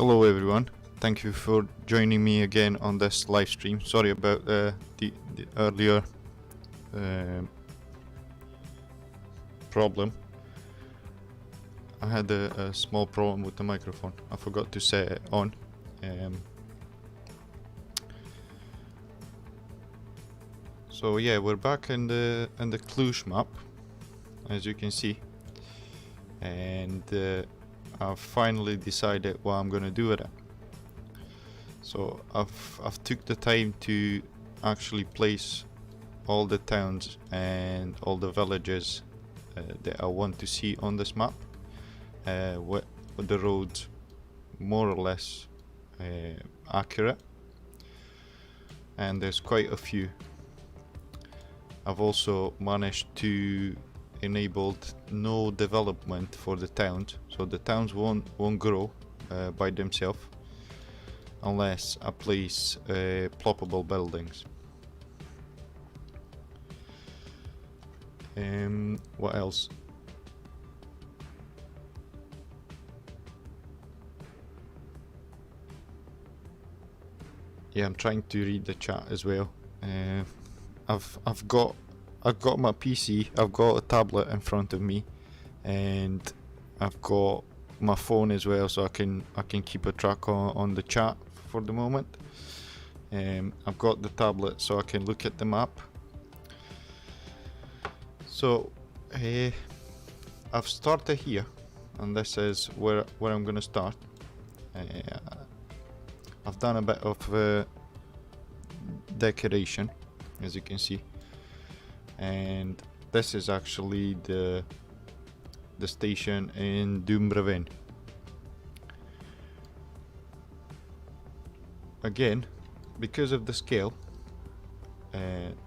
Hello everyone, thank you for joining me again on this live stream. Sorry about the earlier problem. I had a small problem with the microphone. I forgot to set it on. So yeah, we're back in the Cluj map, as you can see, and I've finally decided what I'm gonna do with it. So I've took the time to actually place all the towns and all the villages that I want to see on this map, with the roads more or less accurate, and there's quite a few. I've also managed to enable no development for the towns, so the towns won't grow by themselves unless I place ploppable buildings. What else? Yeah, I'm trying to read the chat as well. I've got my PC, I've got a tablet in front of me, and I've got my phone as well, so I can keep a track on the chat for the moment. I've got the tablet so I can look at the map. So I've started here, and this is where I'm gonna start. I've done a bit of decoration, as you can see, and this is actually the station in Dumbraven. Again, because of the scale,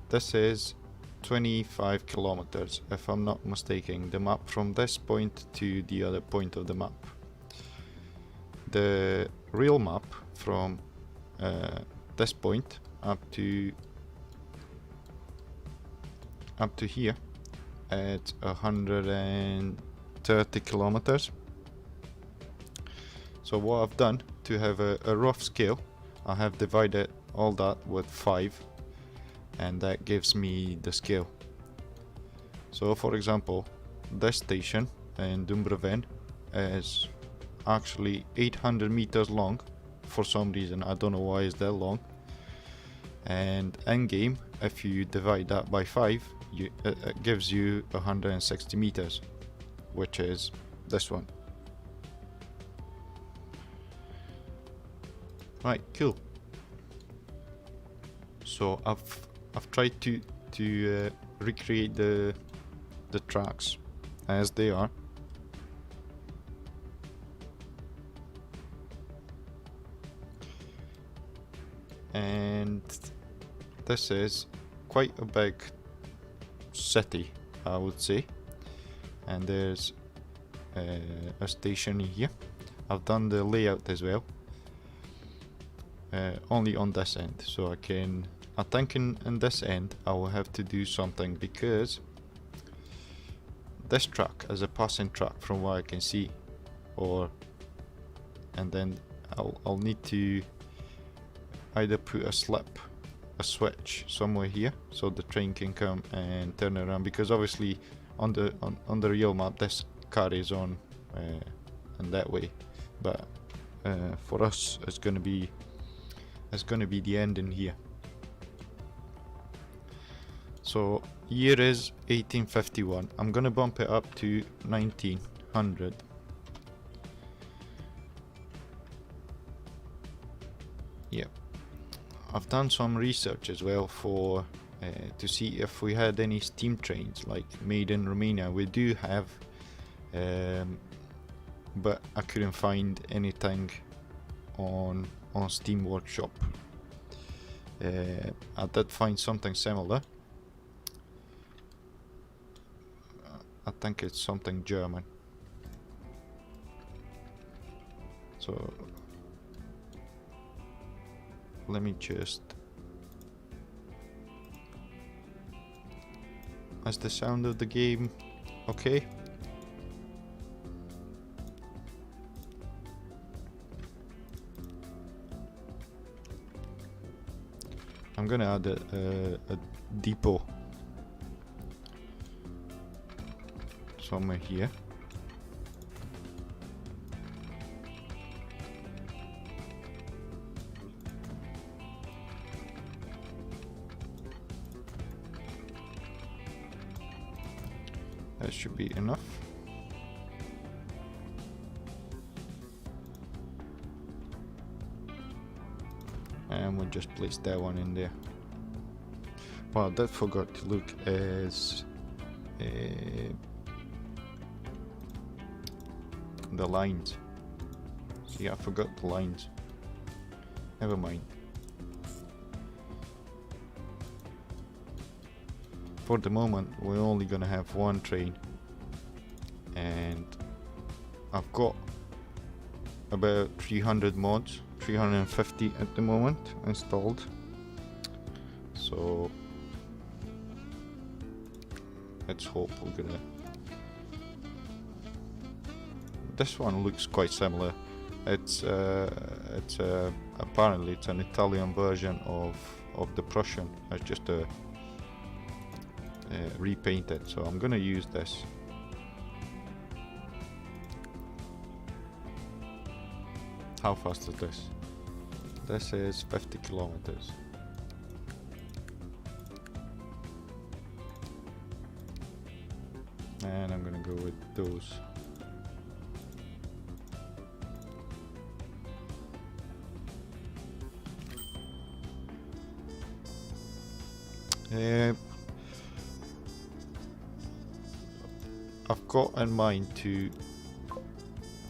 this is 25 kilometers, if I'm not mistaken, the map from this point to the other point of the map. The real map from this point up to here at 130 kilometers. So what I've done to have a rough scale, I have divided all that with 5, and that gives me the scale. So for example, this station in Dumbraven is actually 800 meters long for some reason. I don't know why it's that long. And in game, if you divide that by 5, it gives you 160 meters, which is this one. Right, cool. So I've tried to recreate the tracks as they are. And this is quite a big city, I would say, and there's a station here. I've done the layout as well, only on this end, so I think in this end I will have to do something, because this track is a passing track from what I can see, and then I'll need to either put a switch somewhere here so the train can come and turn around, because obviously on the real map this carries on in that way, but for us it's gonna be the ending here. So year is 1851. I'm gonna bump it up to 1900. Yeah. I've done some research as well for to see if we had any steam trains like made in Romania. We do have, but I couldn't find anything on Steam Workshop. I did find something similar. I think it's something German. So let me just... Is the sound of the game okay? I'm gonna add a depot somewhere here. That should be enough. And we'll just place that one in there. Well, that forgot to look as the lines. See, I forgot the lines. Never mind. For the moment, we're only gonna have one train, and I've got about 300 mods, 350 at the moment installed. So let's hope we're gonna. This one looks quite similar. It's apparently it's an Italian version of the Prussian. It's just a repainted. So I'm gonna use this. How fast is this? This is 50 kilometers. And I'm gonna go with those. I've got in mind to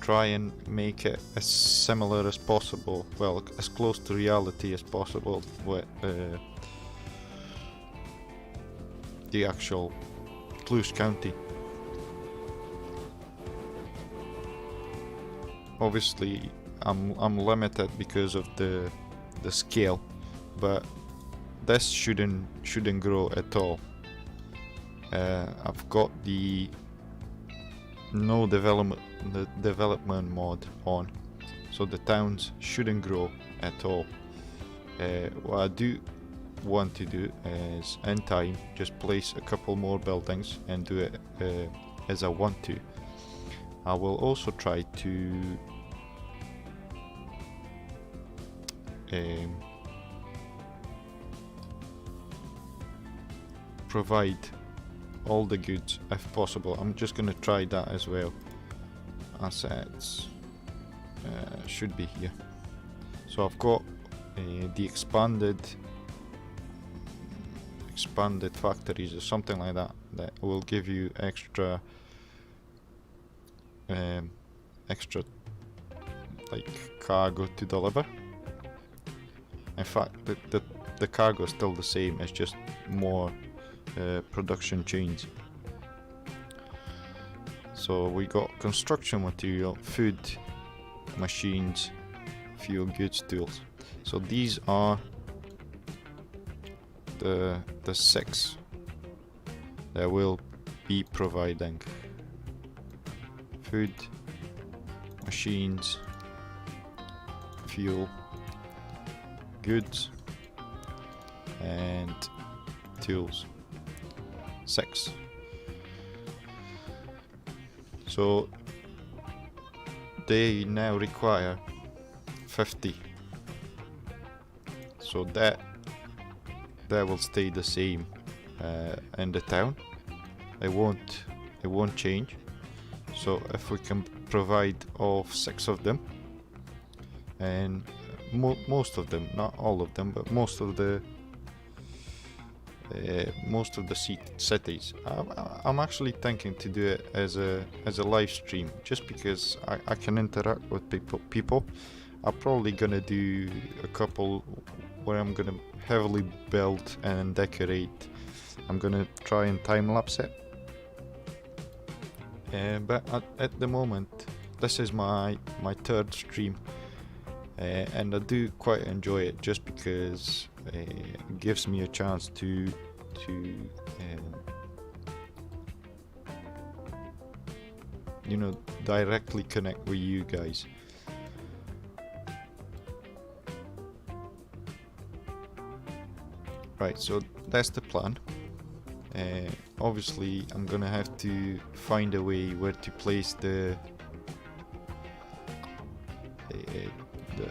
try and make it as similar as possible, well, as close to reality as possible with the actual Cluj County. Obviously, I'm limited because of the scale, but this shouldn't grow at all. I've got the development mod on, so the towns shouldn't grow at all. What I do want to do is, in time, just place a couple more buildings and do it as I want to. I will also try to provide all the goods if possible. I'm just gonna try that as well. Assets should be here. So I've got the expanded factories or something like that will give you extra like cargo to deliver. In fact, the cargo is still the same, it's just more production chains. So we got construction material, food, machines, fuel, goods, tools. So these are the 6 that will be providing food, machines, fuel, goods, and tools. 6. So they now require 50. So that will stay the same in the town. It won't change. So if we can provide all 6 of them, and most of them, not all of them, but most of the cities. I'm actually thinking to do it as a live stream, just because I can interact with people. I'm probably gonna do a couple where I'm gonna heavily build and decorate. I'm gonna try and time lapse it. But at the moment, this is my 3rd stream, and I do quite enjoy it, just because it gives me a chance to directly connect with you guys. Right, so that's the plan. Obviously, I'm gonna have to find a way where to place the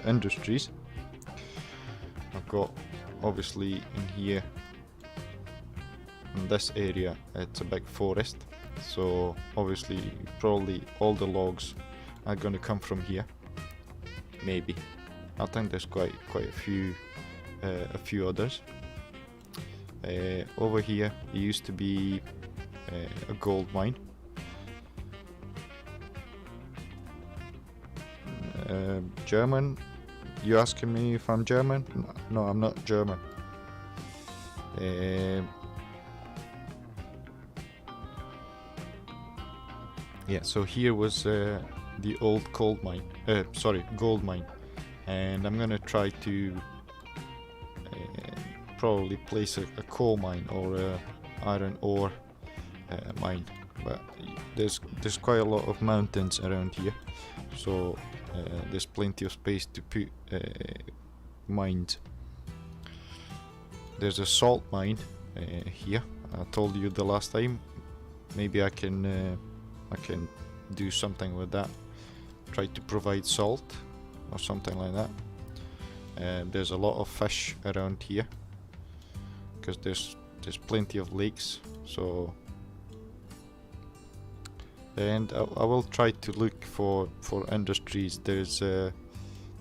industries. I've got, obviously, in here, in this area, it's a big forest, so obviously probably all the logs are gonna come from here. Maybe. I think there's quite a few others. Over here it used to be a gold mine. German? You asking me if I'm German? No, I'm not German. Yeah, so here was the old gold mine, and I'm gonna try to probably place a coal mine or a iron ore mine, but there's quite a lot of mountains around here, so there's plenty of space to put mines. There's a salt mine here. I told you the last time. Maybe I can do something with that. Try to provide salt or something like that. There's a lot of fish around here because there's plenty of lakes. So, and I will try to look for industries. There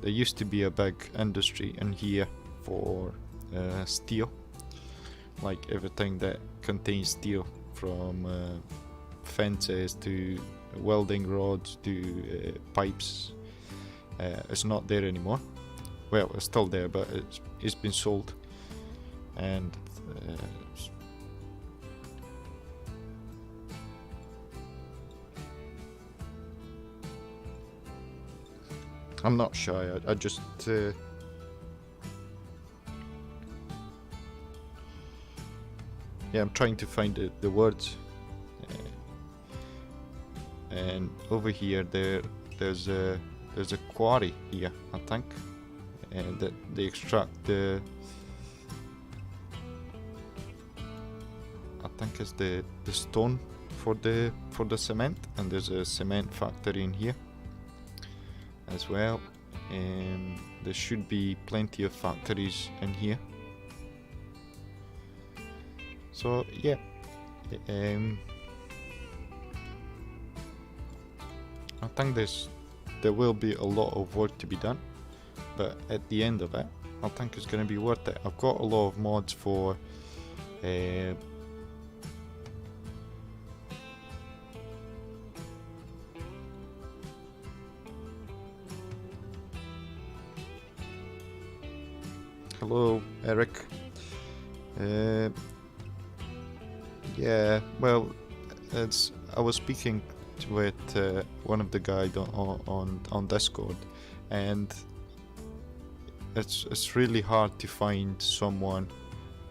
used to be a big industry in here for steel, like everything that contains steel, from fences to welding rods to pipes. It's not there anymore. Well, it's still there, but it's been sold. And I'm not shy. I just yeah, I'm trying to find the words. And over here, there's a quarry here, I think, and that they extract the. I think it's the stone for the cement, and there's a cement factory in here as well, and there should be plenty of factories in here. So yeah, I think there will be a lot of work to be done, but at the end of it, I think it's going to be worth it. I've got a lot of mods for hello, Eric. Yeah, well, I was speaking with one of the guys on Discord, and it's really hard to find someone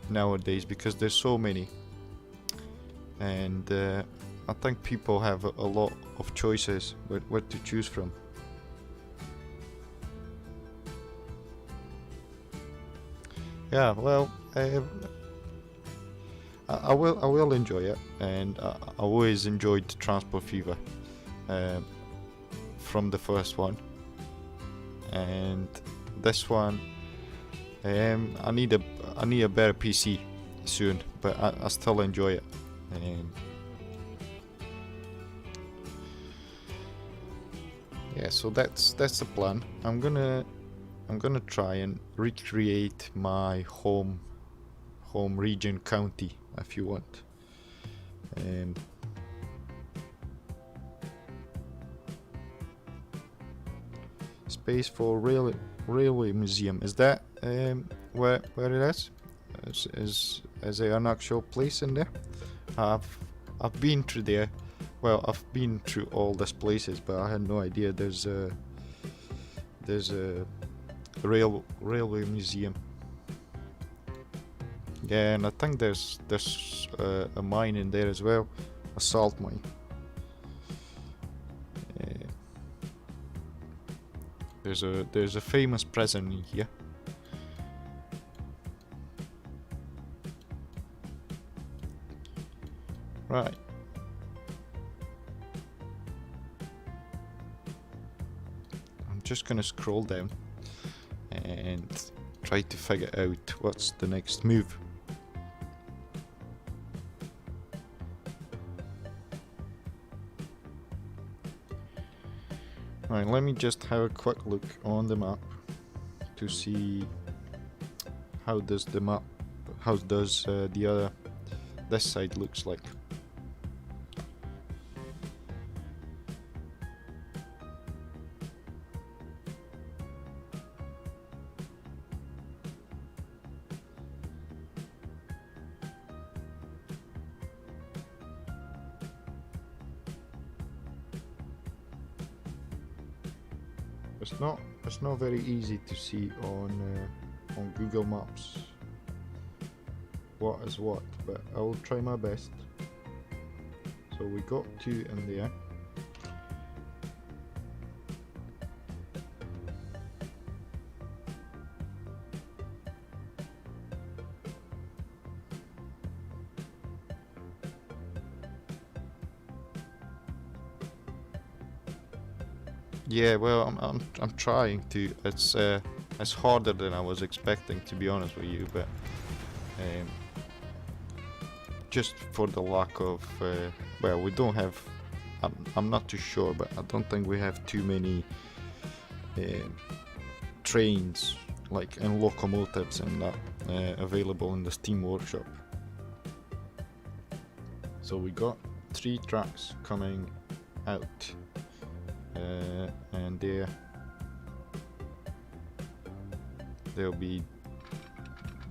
nowadays because there's so many, and I think people have a lot of choices what to choose from. Yeah, well, I will enjoy it, and I always enjoyed Transport Fever from the first one, and this one I need a better PC soon, but I still enjoy it. Yeah, so that's the plan. I'm gonna try and recreate my home region county, if you want. Space for railway museum. Is that where it is? Is there an actual place in there? I've been through there. Well, I've been through all these places, but I had no idea there's a railway museum. Yeah, and I think there's a mine in there as well, a salt mine. There's a famous prison in here. Right. I'm just gonna scroll down and try to figure out what's the next move. Right, let me just have a quick look on the map to see how does the this side looks like. It's not very easy to see on Google Maps what is what, but I will try my best. So we got 2 in there. Yeah, well, I'm trying to. It's harder than I was expecting, to be honest with you, but just for the lack of well, we don't have. I'm not too sure, but I don't think we have too many trains like and locomotives and that available in the Steam Workshop. So we got 3 tracks coming out. And there'll be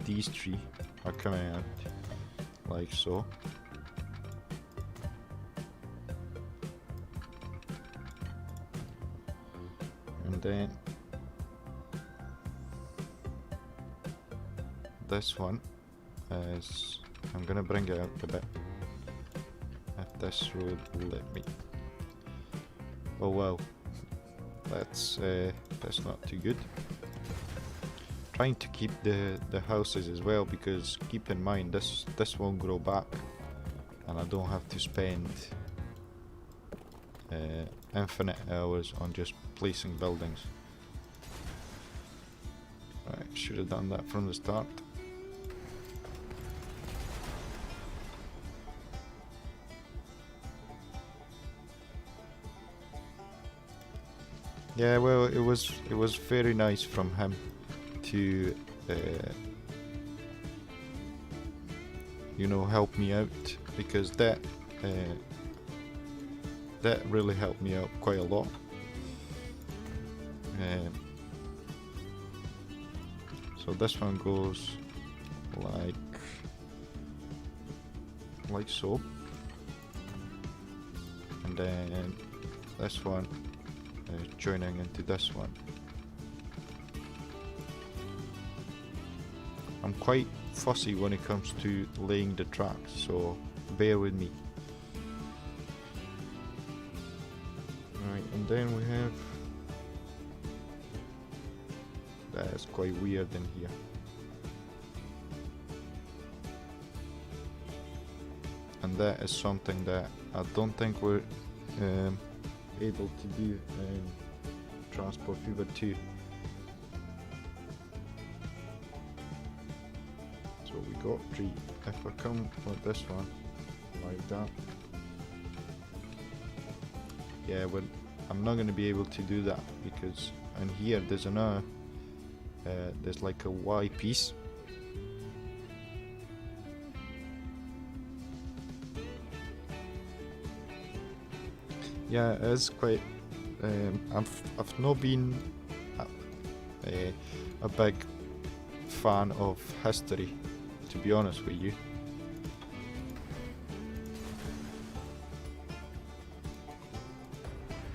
these 3 are coming out like so. And then this one is, I'm gonna bring it out a bit if this road will let me. Oh wow, that's not too good. Trying to keep the houses as well, because keep in mind this won't grow back, and I don't have to spend infinite hours on just placing buildings. Right, should have done that from the start. Yeah, well, it was very nice from him to you know, help me out, because that really helped me out quite a lot. So this one goes like so, and then this one joining into this one. I'm quite fussy when it comes to laying the tracks, so bear with me. Right, and then we have, that's quite weird in here. And that is something that I don't think we're able to do in Transport Fever 2. So we got 3. If I come with this one like that, yeah, but I'm not going to be able to do that, because in here there's another there's like a Y piece. Yeah, it's quite. I've not been a big fan of history, to be honest with you.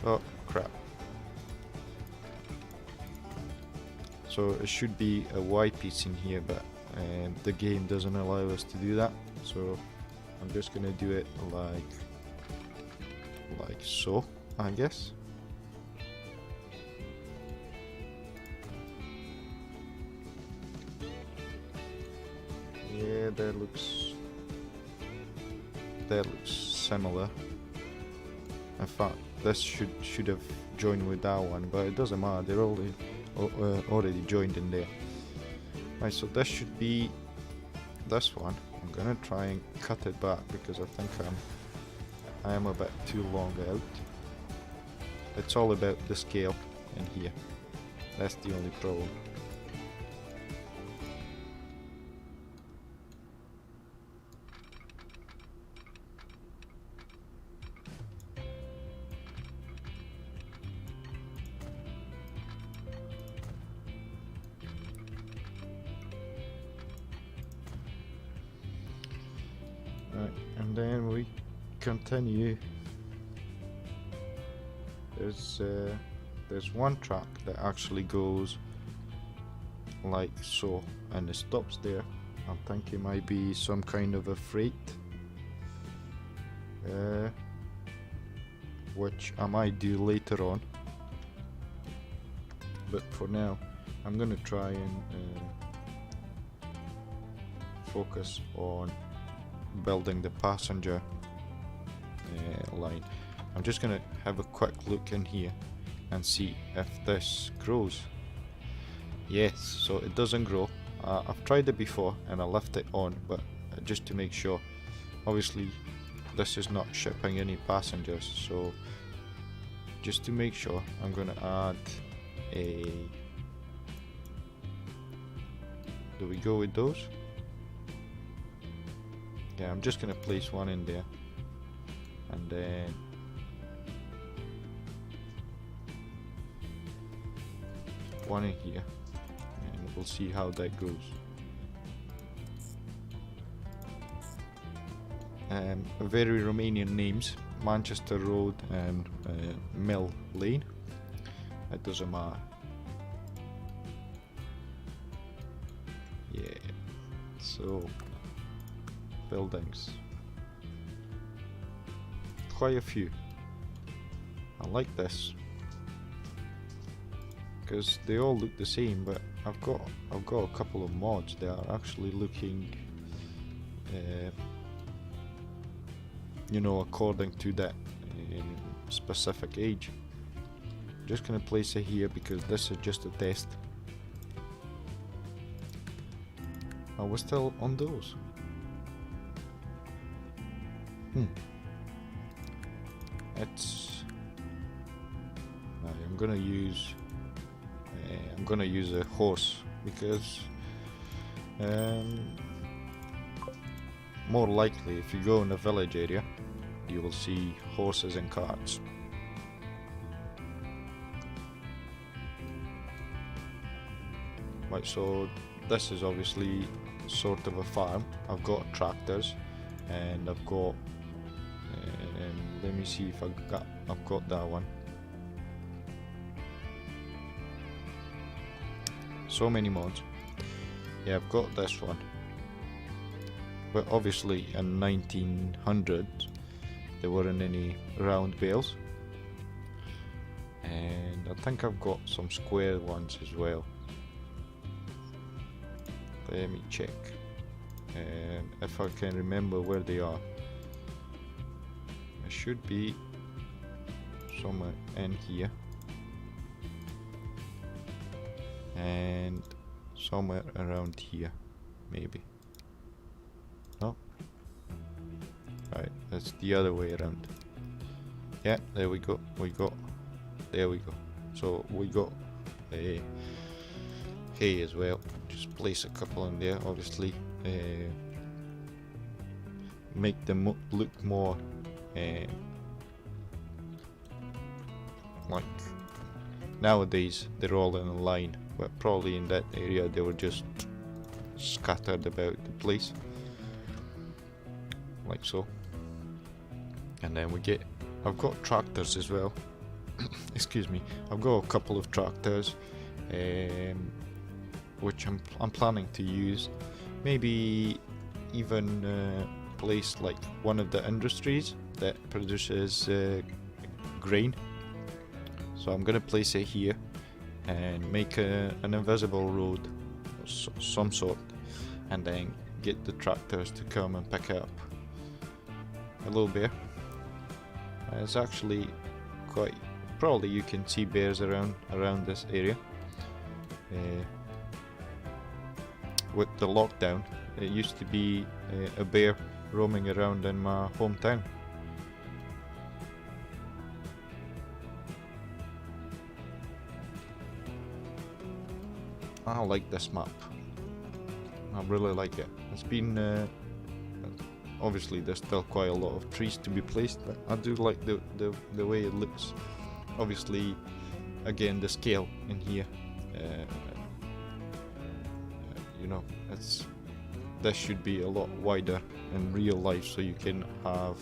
Oh crap! So it should be a Y piece in here, but the game doesn't allow us to do that. So I'm just gonna do it like so, I guess. Yeah, that looks that looks similar. In fact, this should have joined with that one, but it doesn't matter. They're already joined in there. Right, so this should be this one. I'm gonna try and cut it back because I think I am a bit too long out. It's all about the scale in here. That's the only problem. Right, and then we continue. There's one track that actually goes like so, and it stops there. I'm thinking it might be some kind of a freight, which I might do later on. But for now, I'm gonna try and focus on building the passenger line. I'm just gonna have a quick look in here and see if this grows. Yes, so it doesn't grow. I've tried it before and I left it on, but just to make sure. Obviously this is not shipping any passengers, so just to make sure, I'm gonna add a... Do we go with those? Yeah, I'm just gonna place one in there, and then one in here, and we'll see how that goes. Very Romanian names: Manchester Road and Mill Lane. It doesn't matter. Yeah, so buildings, quite a few. I like this because they all look the same, but I've got a couple of mods that are actually looking you know, according to that specific age. I'm just gonna place it here because this is just a test. Are we still on those? It's... I'm gonna use a horse because more likely if you go in a village area you will see horses and carts. Right, so this is obviously sort of a farm. I've got tractors and I've got let me see if I've got that one. So many mods. Yeah, I've got this one. But obviously in 1900 there weren't any round bales, and I think I've got some square ones as well. Let me check, and if I can remember where they are. It should be somewhere in here and somewhere around here, maybe. No? Right, that's the other way around. Yeah, there we go. There we go. So we got a hay as well. Just place a couple in there, obviously. Make them look more like nowadays they're all in a line, but probably in that area they were just scattered about the place like so. And then I've got tractors as well. Excuse me, I've got a couple of tractors which I'm planning to use. Maybe even place like one of the industries that produces grain. So I'm gonna place it here and make an invisible road of some sort, and then get the tractors to come and pick it up. a little bear. It's actually quite, probably you can see bears around this area. With the lockdown, it used to be a bear roaming around in my hometown. I like this map. I really like it. It's been obviously there's still quite a lot of trees to be placed, but I do like the way it looks. Obviously, again, the scale in here. You know, this should be a lot wider in real life, so you can have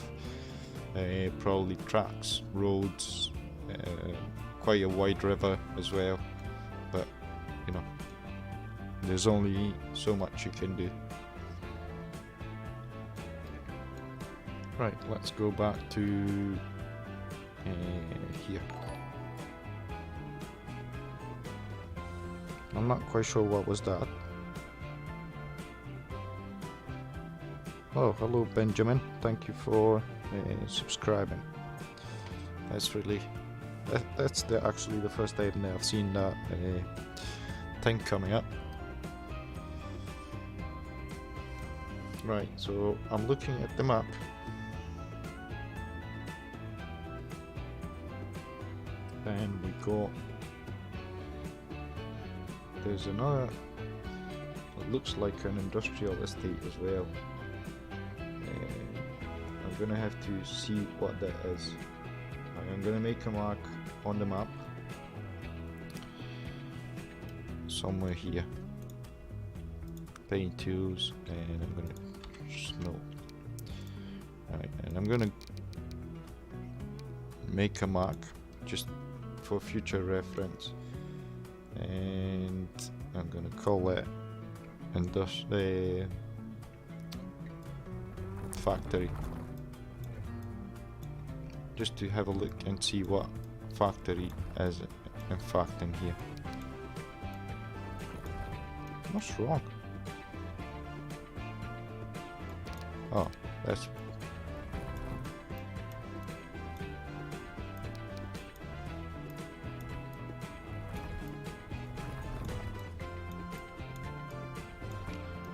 probably tracks, roads, quite a wide river as well. But you know, there's only so much you can do. Right, let's go back to here. I'm not quite sure what was that. Oh, hello Benjamin, thank you for subscribing. That's really, that's actually the first time that I've seen that thing coming up. Right, so I'm looking at the map. And we got, there's another, it looks like an industrial estate as well. I'm gonna have to see what that is. I'm gonna make a mark on the map somewhere here. Paint tools, and I'm gonna snow. Alright, and I'm gonna make a mark just for future reference, and I'm gonna call it factory, just to have a look and see what factory is in fact in here. What's wrong? Oh, that's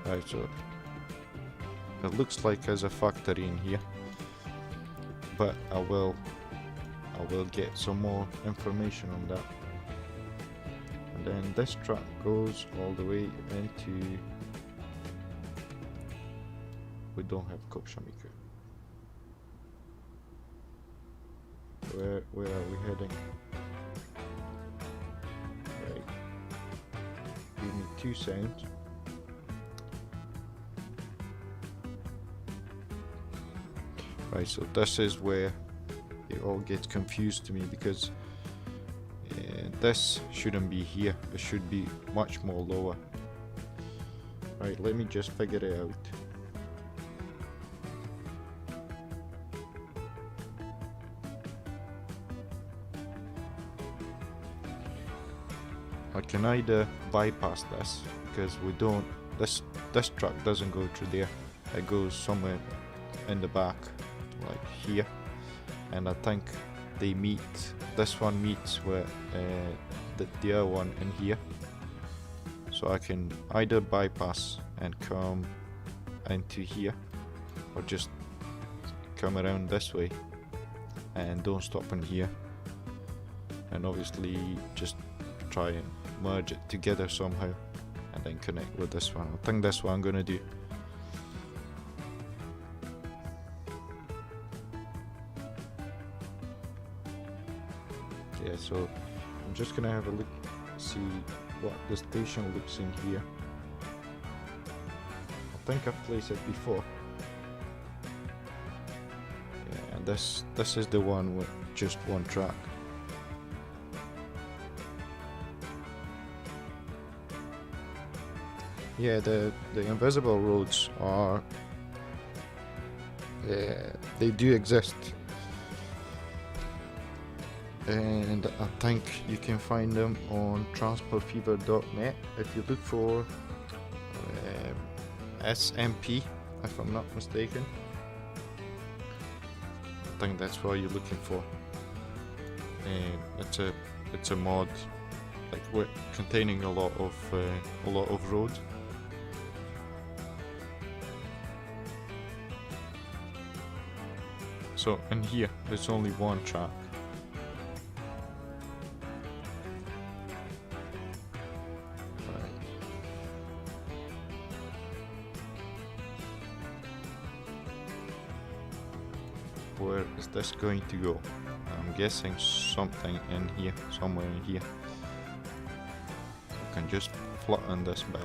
right, so it looks like there's a factory in here, but I will get some more information on that. And then this track goes all the way into, we don't have Kopshamiku. Where are we heading? Right, give me 2 seconds. Right, so this is where it all gets confused to me, because this shouldn't be here, it should be much more lower. Right, let me just figure it out. I can either bypass this, because we don't, this truck doesn't go through there, it goes somewhere in the back, like here, and I think they meet, this one meets with the other one in here, so I can either bypass and come into here, or just come around this way and don't stop in here, and obviously just try and merge it together somehow and then connect with this one. I think that's what I'm gonna do. Yeah, so I'm just gonna have a look, see what the station looks in here. I think I've placed it before. Yeah, and this is the one with just one track. Yeah, the invisible roads are, they do exist, and I think you can find them on transportfever.net if you look for SMP, if I'm not mistaken. think that's what you're looking for. And it's a mod like containing a lot of road. So in here there's only one track. Where is this going to go? I'm guessing something in here, somewhere in here. You can just flatten this bit.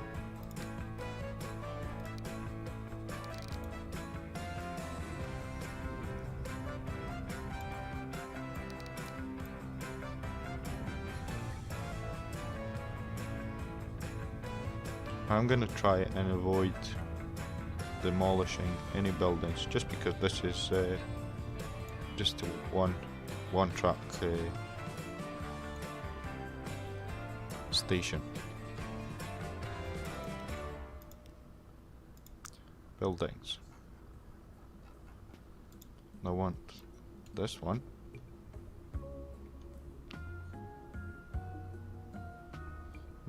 I'm gonna try and avoid demolishing any buildings just because this is just one track station. Buildings. I want this one.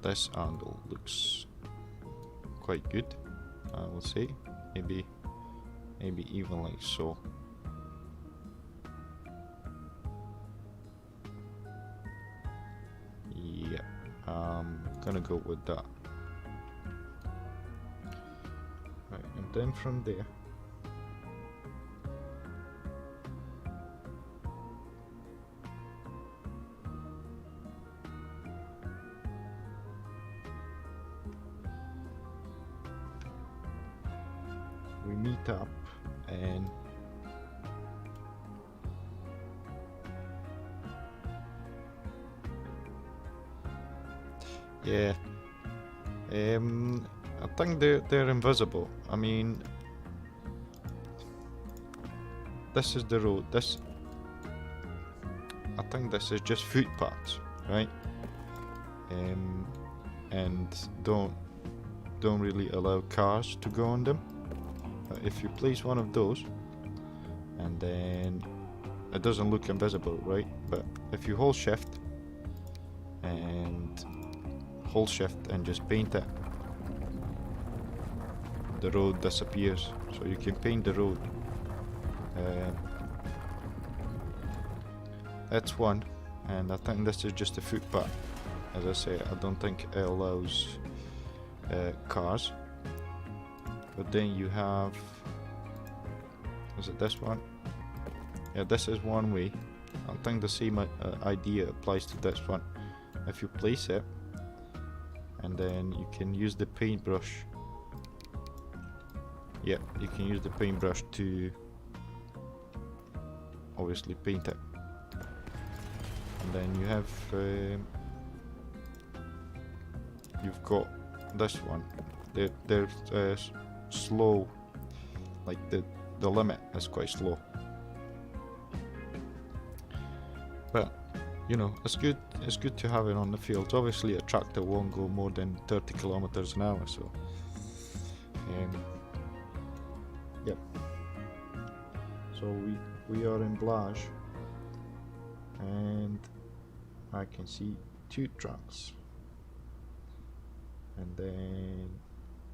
This angle looks quite good, I will say. Maybe even like so. Yeah, I'm gonna go with that. Right, and then from there we meet up and yeah, I think they're invisible. I mean, this is the road. I think this is just footpaths, right? And don't really allow cars to go on them. If you place one of those, and then it doesn't look invisible, right? But if you hold shift and just paint it, the road disappears. So you can paint the road. That's one, and I think this is just a footpath. As I say, I don't think it allows cars. But then you have, is it this one? Yeah, this is one way. I think the same idea applies to this one. If you place it, and then you can use the paintbrush. Yeah, you can use the paintbrush to obviously paint it. And then you have, you've got this one. They're slow, like the limit is quite slow, but you know, it's good to have it on the fields. Obviously a tractor won't go more than 30 kilometers an hour, so yep. So we are in Cluj, and I can see 2 tracks, and then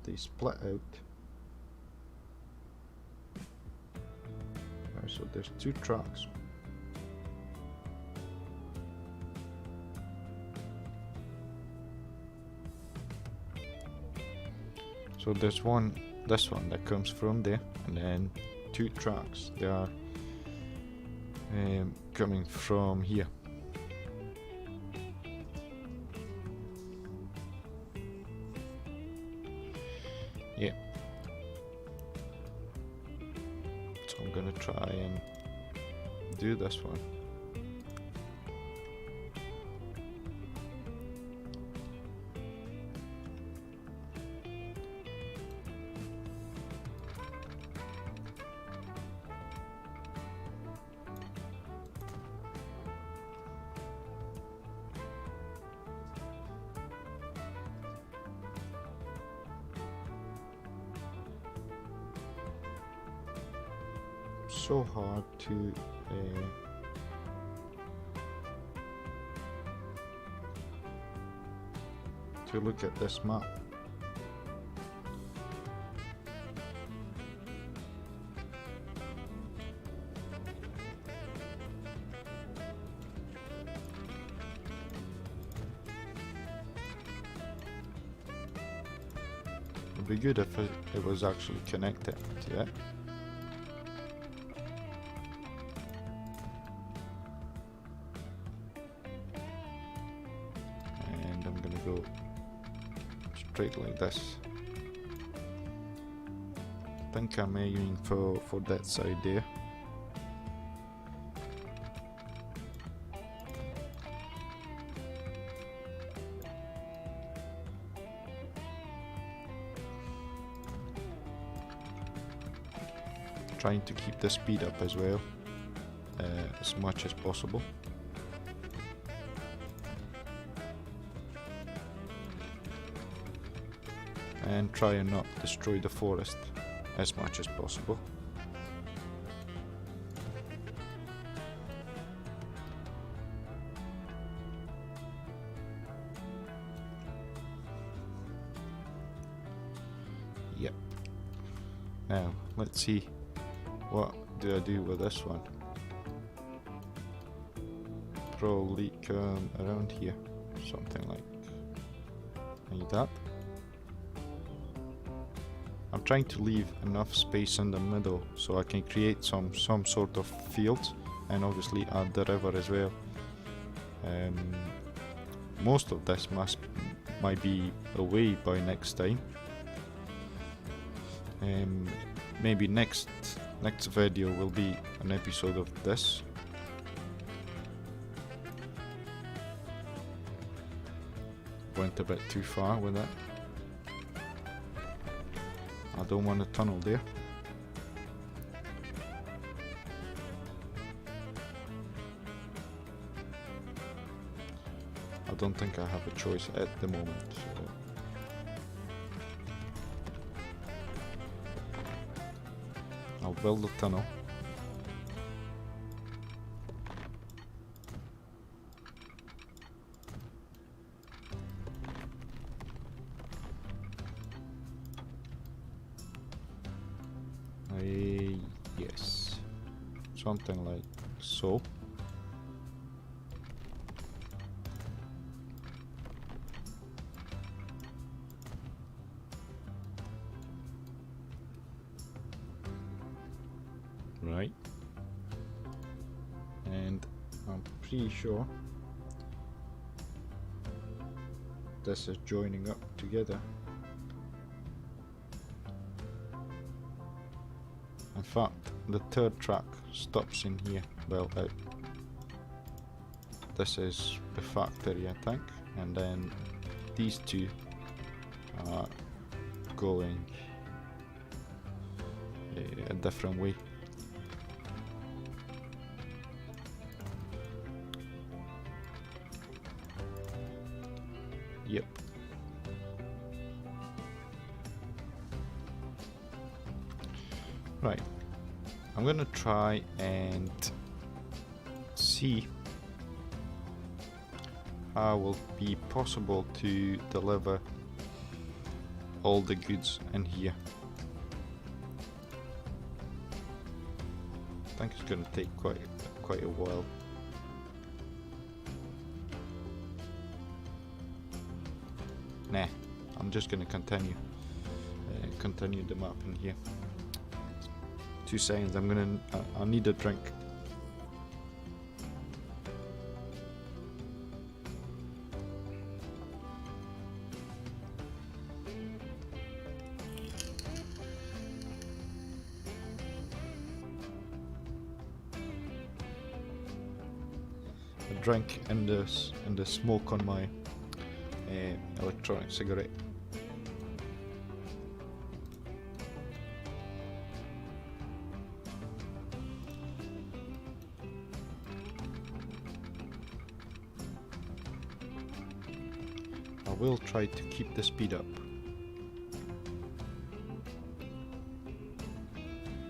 they split out. So there's 2 tracks. So there's this one that comes from there, and then 2 tracks. They are coming from here. Yeah. So I'm gonna try and do this one. So hard to to look at this map. It'd be good if it was actually connected to it. And I'm gonna go straight like this. I think I'm aiming for that side there. Trying to keep the speed up as well, as much as possible. And try and not destroy the forest as much as possible. Yep. Now, let's see. What do I do with this one? Probably come around here, something like that. I'm trying to leave enough space in the middle so I can create some sort of fields, and obviously add the river as well. Most of this might be away by next time. Maybe next video will be an episode of this. Went a bit too far with that. I don't want a tunnel there. I don't think I have a choice at the moment. So. I'll build a tunnel. Yes, something like so. Right, and I'm pretty sure this is joining up together. In fact, the third track stops in here. Well, this is the factory, I think, and then these two are going a different way. Yep. Right. I'm gonna try and see how it will be possible to deliver all the goods in here. I think it's gonna take quite a while. Nah, I'm just gonna continue the map in here. 2 seconds. I need a drink. A drink and the smoke on my electronic cigarette. I will try to keep the speed up.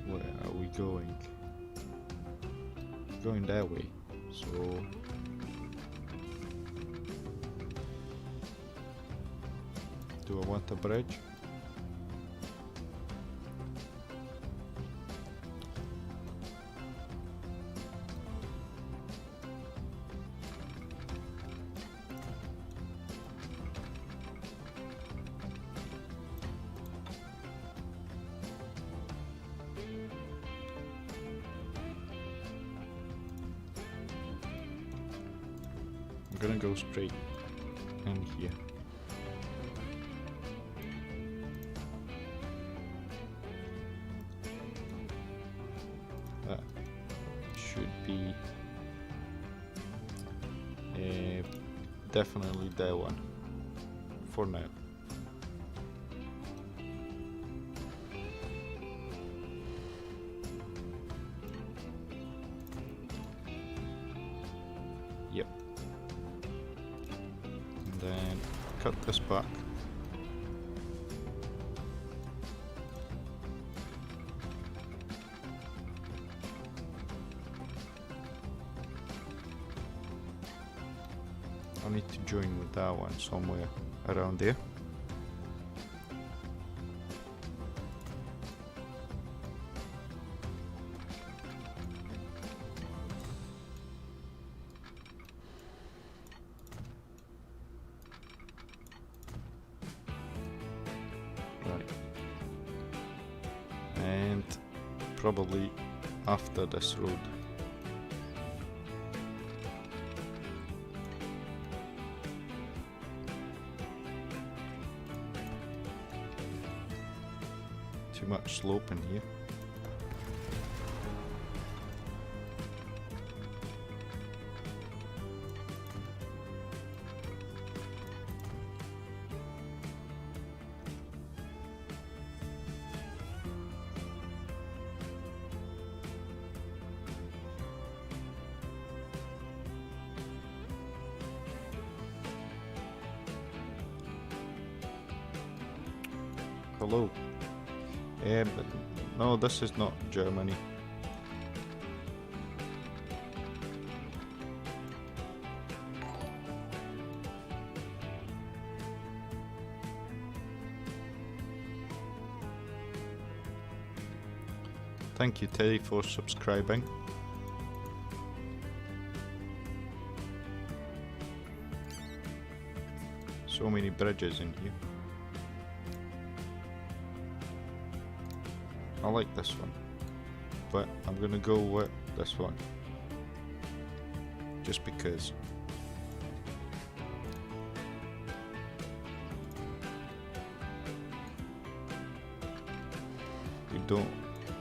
Where are we going? going that way, so do I want a bridge? I'm gonna go straight in here. That should be definitely that one for now. Yep. And then cut this back. I need to join with that one somewhere around there. Right. And probably after this road. Too much slope in here. Hello. But no, this is not Germany. Thank you, Teddy, for subscribing. So many bridges in here. I like this one, but I'm gonna go with this one just because.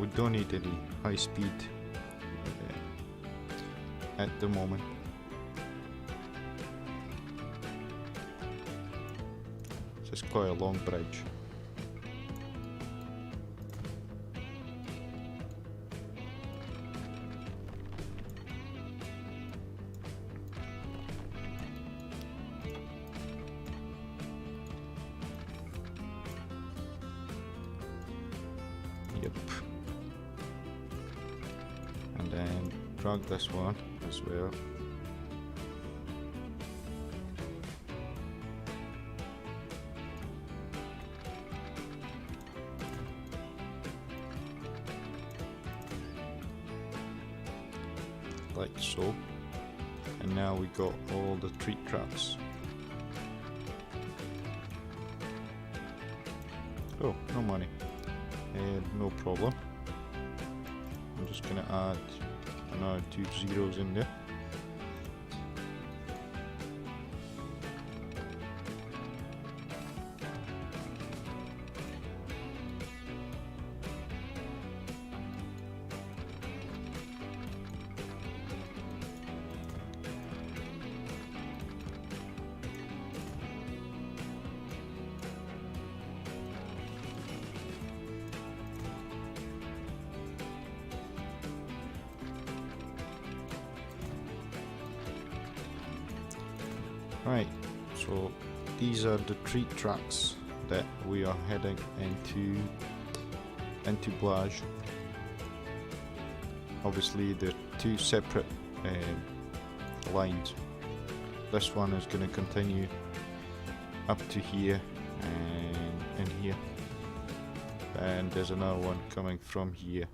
We don't need any high speed at the moment. It's just quite a long bridge. Yep. And then drag this one as well. Like so. And now we got all the tree tracks. Oh, no money. No problem. I'm just gonna add another 2 zeros in there. Right, so these are the tree tracks that we are heading into Cluj. obviously they're two separate lines. This one is going to continue up to here and in here, and there's another one coming from here.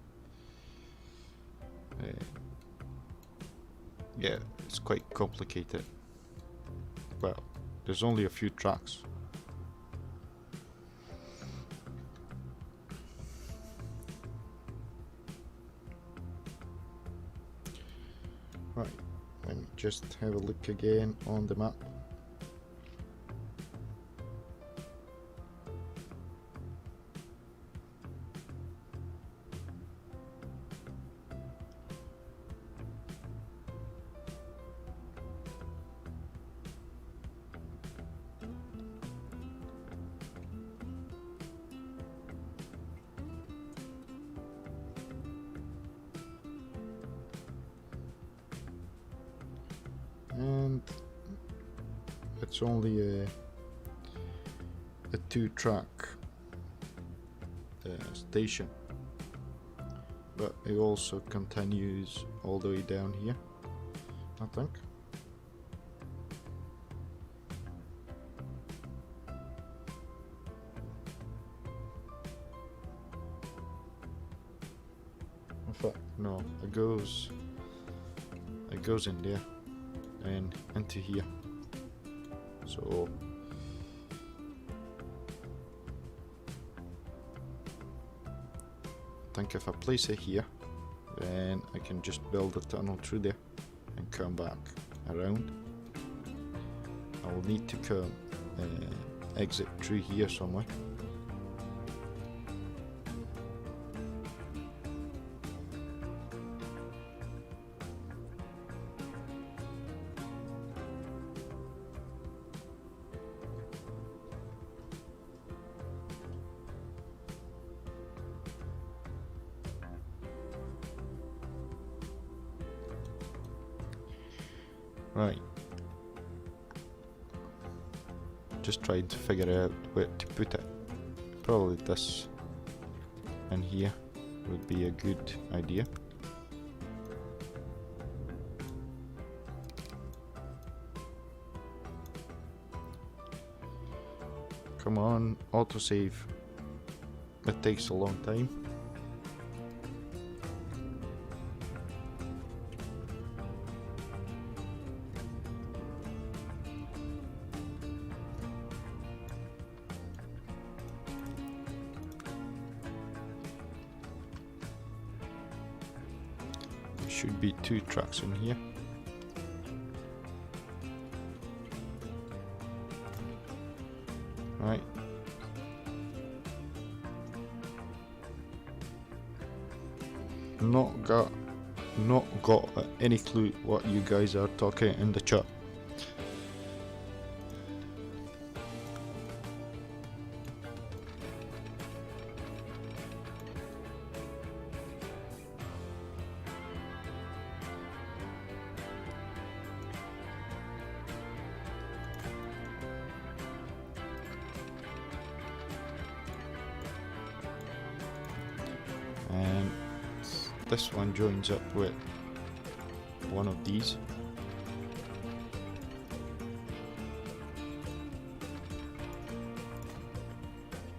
Yeah, it's quite complicated. Well, there's only a few tracks. Right, let me just have a look again on the map. And it's only a two-track station, but it also continues all the way down here, I think. In fact, no, it goes in there and into here. So I think if I place it here, then I can just build a tunnel through there and come back around. I will need to come exit through here somewhere. Right, just trying to figure out where to put it. Probably this in here would be a good idea. Come on, autosave. It takes a long time. Should be two tracks in here. Right. Not got any clue what you guys are talking in the chat. And this one joins up with one of these.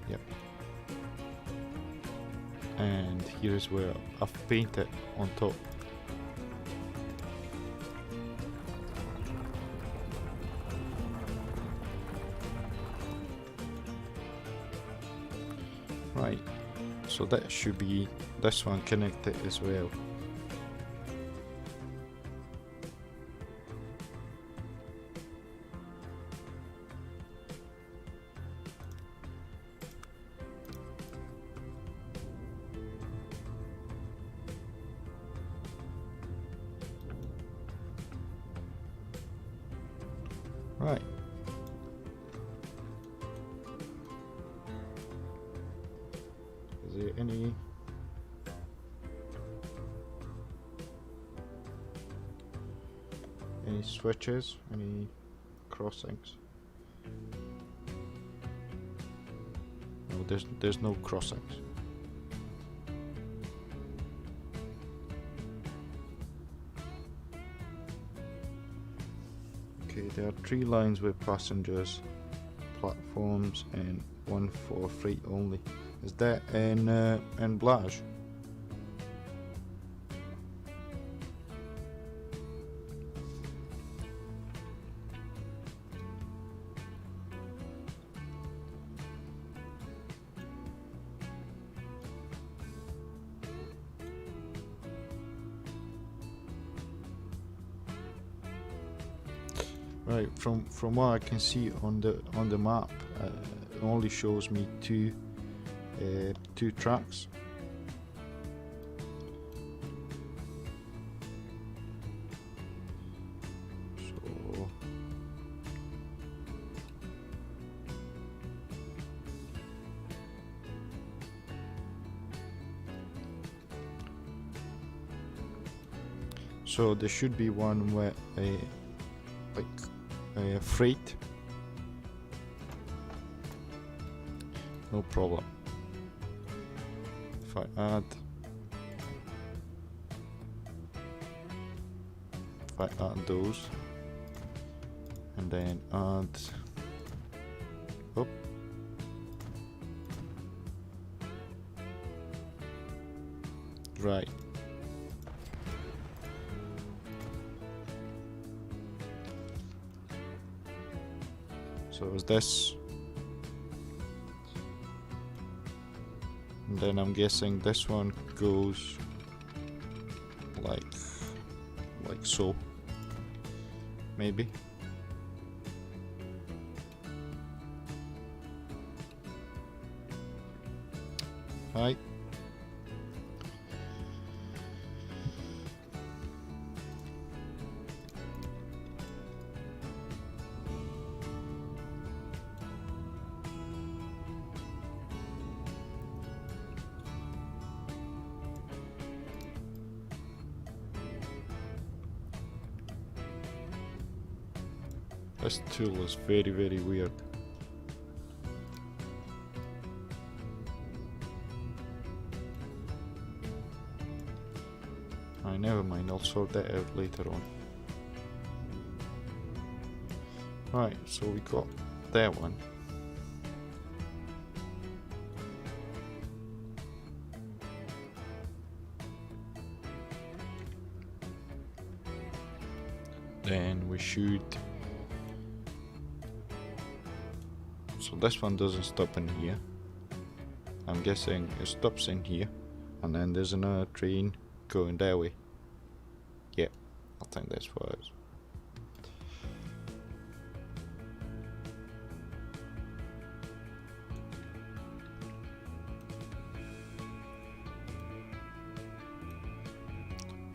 Yep. And here's where I've painted on top. Right. So that should be this one connected as well. Right. Is there any switches, any crossings? No, there's no crossings. Okay, there are 3 lines with passengers, platforms, and 1 for freight only. Is that in Cluj? Right, from what I can see on the map, it only shows me two tracks. So there should be one where freight. No problem. If I add those and then add right. So is this, and then I'm guessing this one goes like so, maybe. Right. This tool is very, very weird. Never mind, I'll sort that out later on. Right, so we got that one. Then we should. So this one doesn't stop in here. I'm guessing it stops in here, and then there's another train going that way. Yeah, I think that's what it is.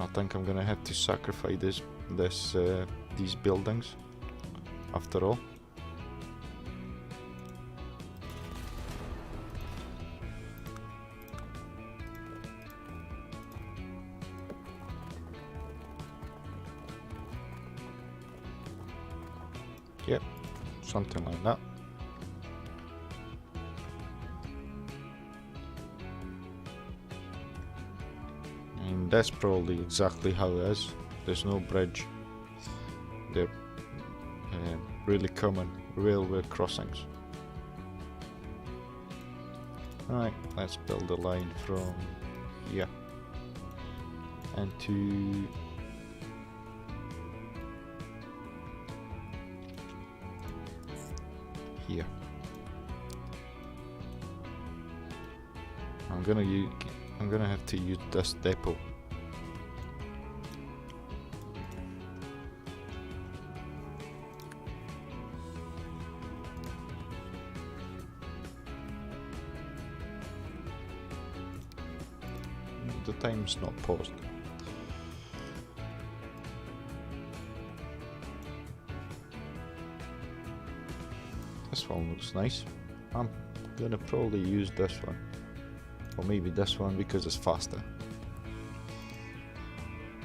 I think I'm gonna have to sacrifice these buildings after all. Yep, something like that. And that's probably exactly how it is. There's no bridge. They're really common railway crossings. Alright, let's build a line from here and to here. I'm gonna have to use this depot. The time's not paused. This one looks nice. I'm gonna probably use this one, or maybe this one because it's faster.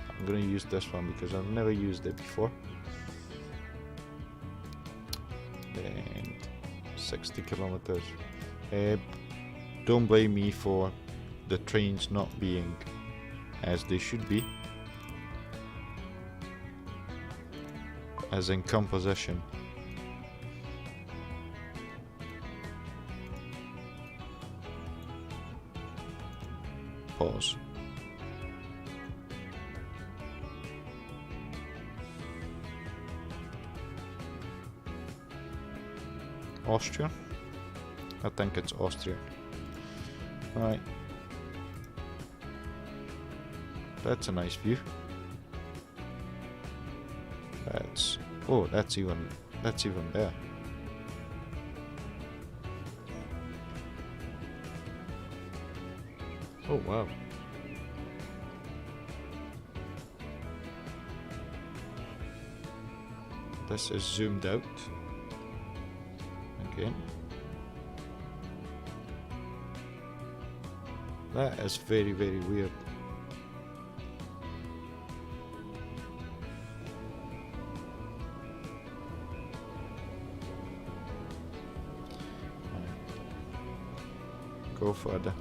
I'm gonna use this one because I've never used it before. And 60 kilometers. Don't blame me for the trains not being as they should be. as in composition. Pause. Austria? I think it's Austria. Right. That's a nice view. That's even better. Oh wow. This is zoomed out. Again. That is very, very weird. Go further.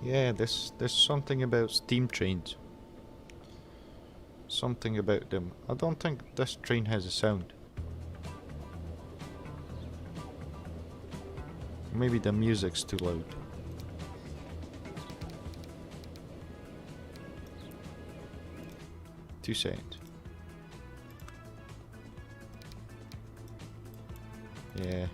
Yeah, there's something about steam trains. Something about them. I don't think this train has a sound. Maybe the music's too loud. Two seconds. Yeah.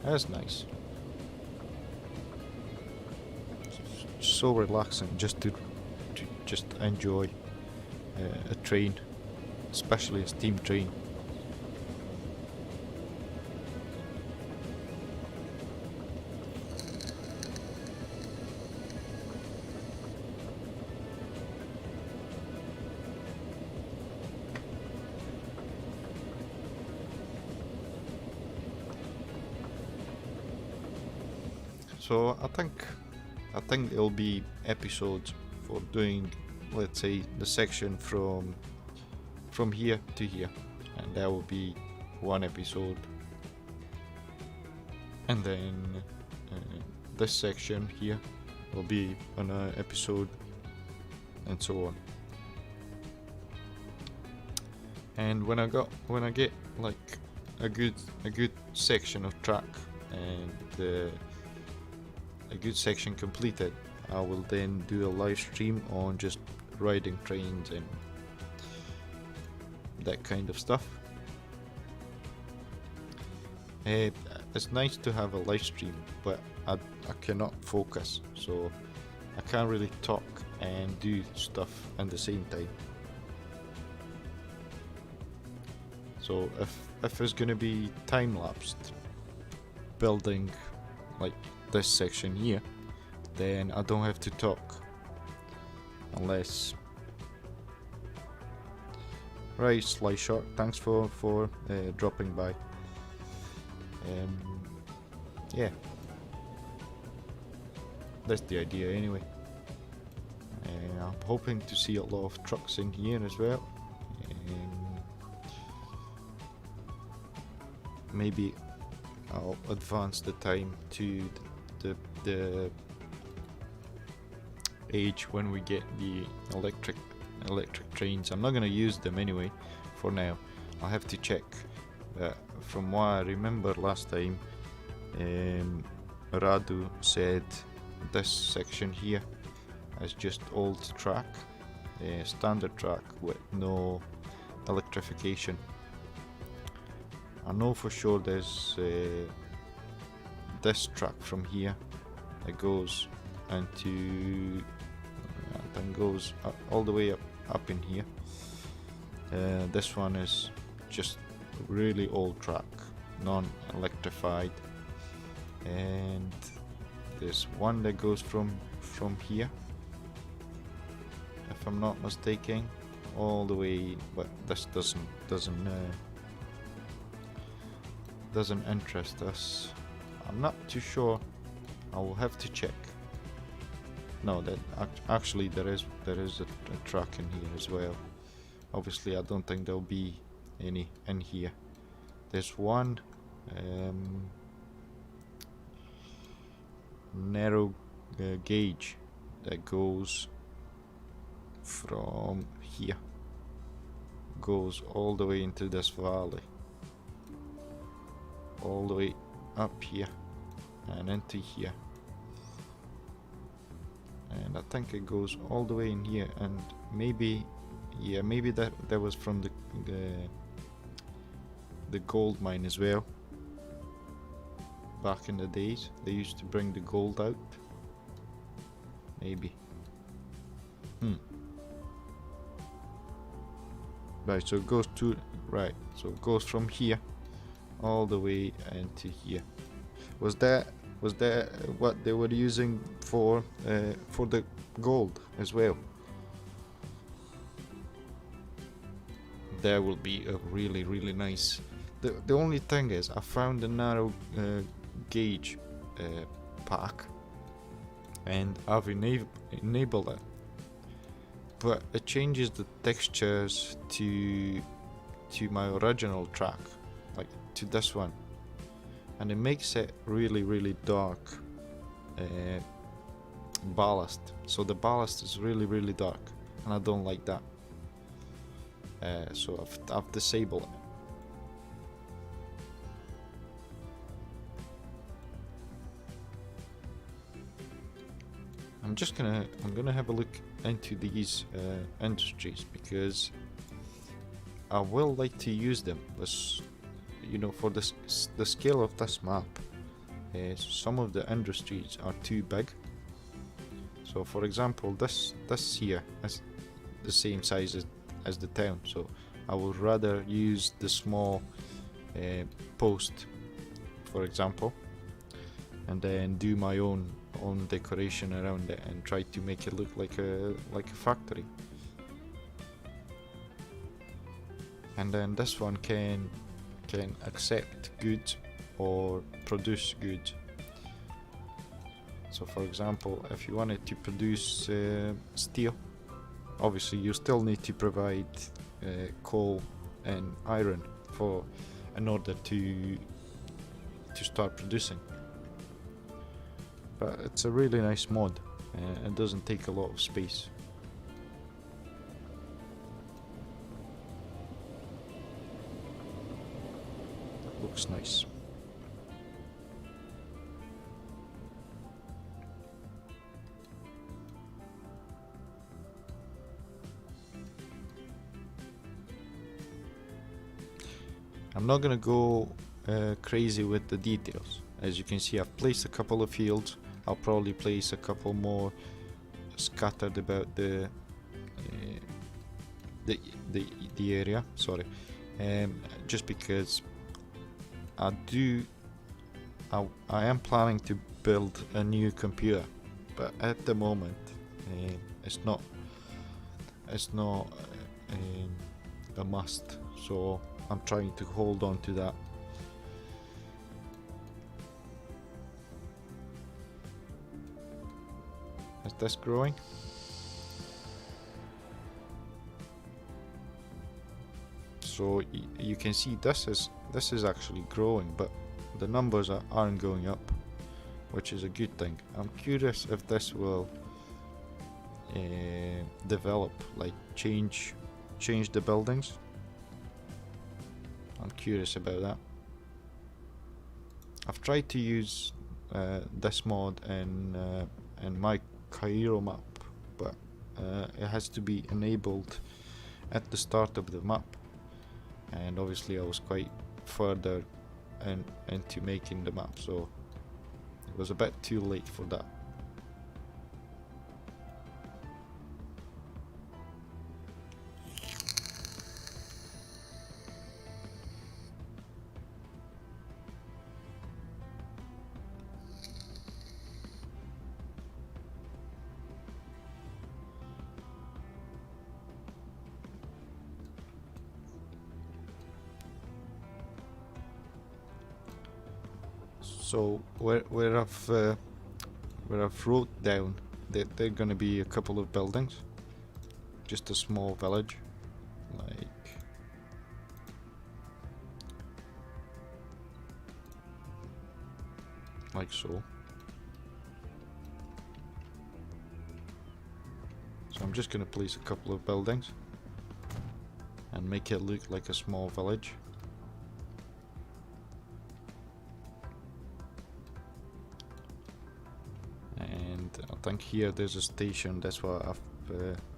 That's nice. So relaxing just to just enjoy a train, especially a steam train. So I think there'll be episodes for doing, let's say, the section from here to here, and that will be one episode, and then this section here will be another episode, and so on. And when I get like a good section of track and a good section completed, I will then do a live stream on just riding trains and that kind of stuff. It's nice to have a live stream, but I cannot focus, so I can't really talk and do stuff at the same time. So if it's gonna be time-lapsed building like this section here, then I don't have to talk unless. Right, Sly Shark, thanks for dropping by. Yeah, that's the idea anyway. I'm hoping to see a lot of trucks in here as well. Maybe I'll advance the time to the age when we get the electric trains. I'm not gonna use them anyway for now. I'll have to check. From what I remember last time, Radu said this section here is just old track, standard track with no electrification. I know for sure there's this track from here that goes into, I think goes all the way up in here. This one is just really old track, non-electrified, and there's one that goes from here if I'm not mistaken, all the way, but this doesn't interest us. I'm not too sure. I will have to check. No, that actually there is a track in here as well. Obviously, I don't think there'll be any in here. There's one narrow gauge that goes from here, goes all the way into this valley, all the way up here and into here, and I think it goes all the way in here, and maybe, yeah, maybe that was from the gold mine as well. Back in the days, they used to bring the gold out. Maybe. Right, so it goes to, right, so it goes from here all the way into here. Was that what they were using for the gold as well? That will be a really nice. The only thing is, I found a narrow gauge pack, and I've enabled it, but it changes the textures to my original track, like to this one, and it makes it really dark ballast. So the ballast is really dark, and I don't like that. So I've disabled it. I'm gonna have a look into these industries, because I will like to use them. As you know, for the scale of this map, some of the industries are too big. So for example, this here is the same size as the town, so I would rather use the small post, for example, and then do my own decoration around it and try to make it look like a factory. And then this one can accept goods or produce goods. So for example, if you wanted to produce steel, obviously you still need to provide coal and iron in order to start producing. But it's a really nice mod. It doesn't take a lot of space. Looks nice. I'm not gonna go crazy with the details. As you can see, I've placed a couple of fields. I'll probably place a couple more scattered about the area. Sorry, just because I am planning to build a new computer, but at the moment it's not a must. So I'm trying to hold on to that. Is this growing? So you can see this is actually growing, but the numbers aren't going up, which is a good thing. I'm curious if this will develop, like change the buildings. I'm curious about that. I've tried to use this mod in my Cairo map, but it has to be enabled at the start of the map, and obviously I was quite further into making the map, so it was a bit too late for that. So where I've wrote down that there are gonna be a couple of buildings, just a small village, like so. So I'm just gonna place a couple of buildings and make it look like a small village. And I think here there's a station, that's why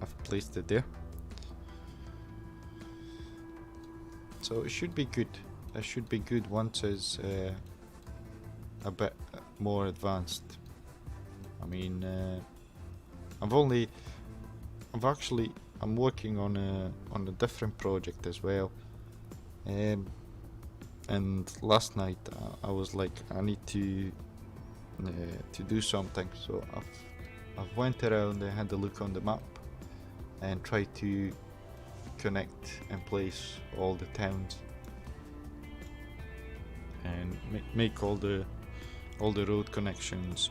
I've placed it there. So it should be good. It should be good once it's a bit more advanced. I mean, I'm working on a different project as well. And last night I was like, I need to do something. So I've went around and had a look on the map and tried to connect and place all the towns and make all the road connections.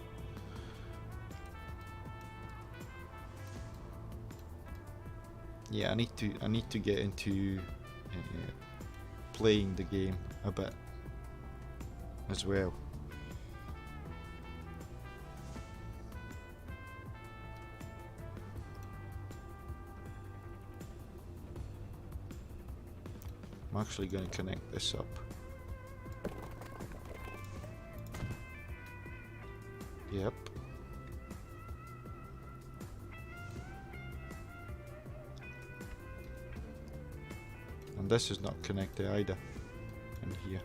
Yeah, I need to get into playing the game a bit as well. I'm actually going to connect this up. Yep. And this is not connected either. In here.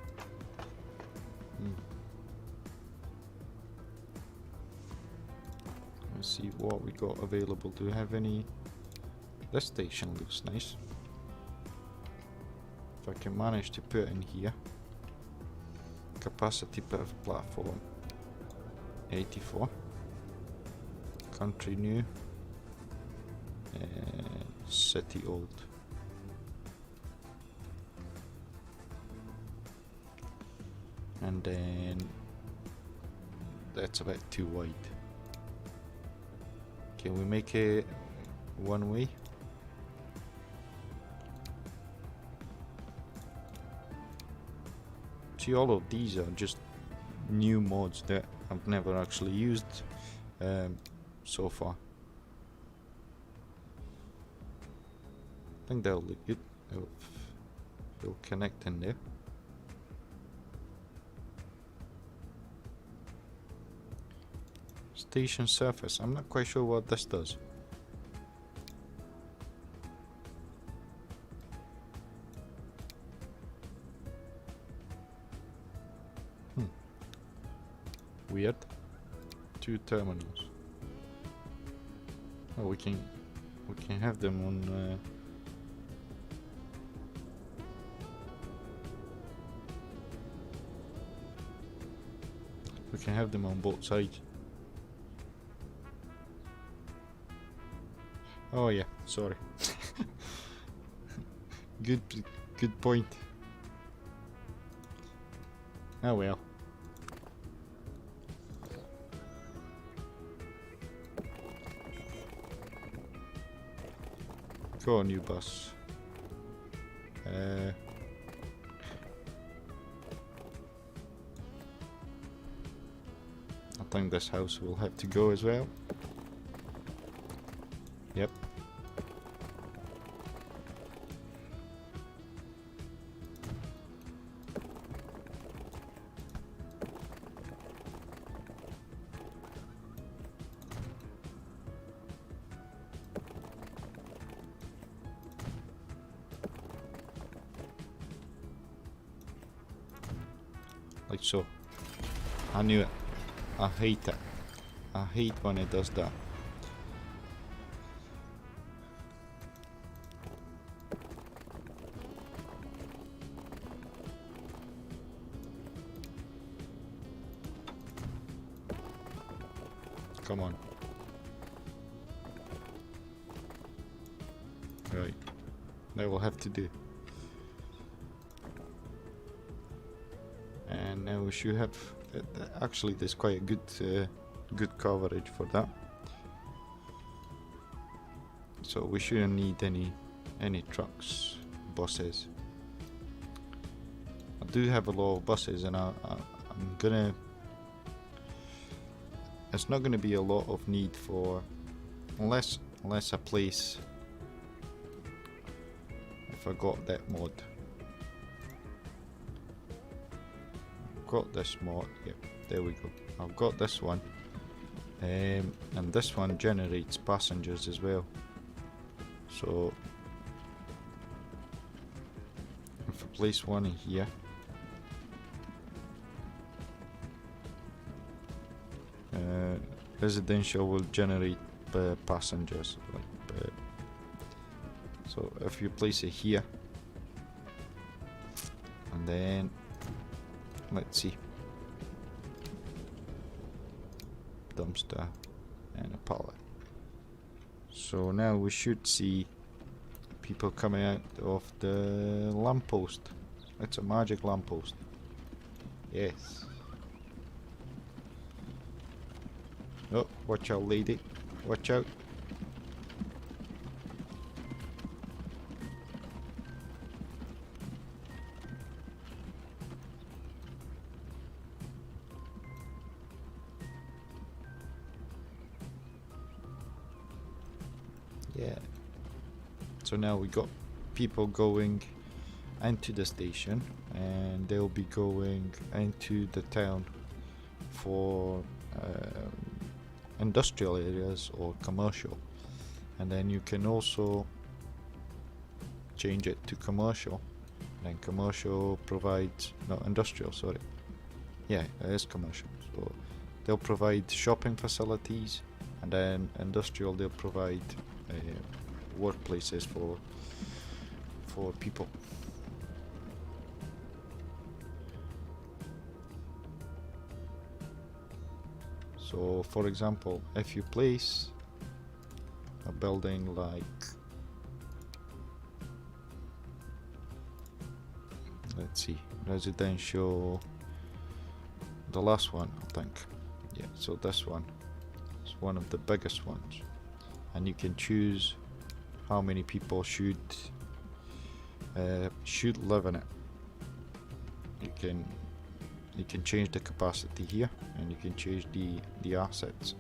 Let's see what we got available. Do we have any? This station looks nice. If I can manage to put in here. Capacity per platform 84. Country new. City old. And then that's about too wide. Can we make it one way? See, all of these are just new mods that I've never actually used so far. I think that'll look good. It'll connect in there. Station surface. I'm not quite sure what this does. Weird. 2 terminals. Oh, we can have them on. We can have them on both sides. Oh yeah, sorry. Good point. Oh well. Go on, you bus. I think this house will have to go as well. Yep. Like so. I knew it. I hate it. I hate when it does that. Come on. Right. That will have to do. And now we should have Actually, there's quite a good coverage for that. So we shouldn't need any trucks, buses. I do have a lot of buses, and I'm gonna. It's not gonna be a lot of need for, unless a place. If I got that mod, got this mod. Yep, there we go. I've got this one, and this one generates passengers as well. So if I place one in here, residential will generate passengers. So if you place it here, and then let's see, dumpster and a pallet. So now we should see people coming out of the lamppost. It's a magic lamppost. Yes. Oh, watch out, lady. Watch out. Yeah. So now we got people going into the station, and they'll be going into the town for industrial areas or commercial, and then you can also change it to commercial, and commercial provides, no, industrial, sorry, yeah, it is commercial. So they'll provide shopping facilities, and then industrial, they'll provide workplaces for people. So for example, if you place a building like, let's see, residential, the last one, I think, yeah, so this one is one of the biggest ones, and you can choose how many people should live in it. You can change the capacity here, and you can change the assets.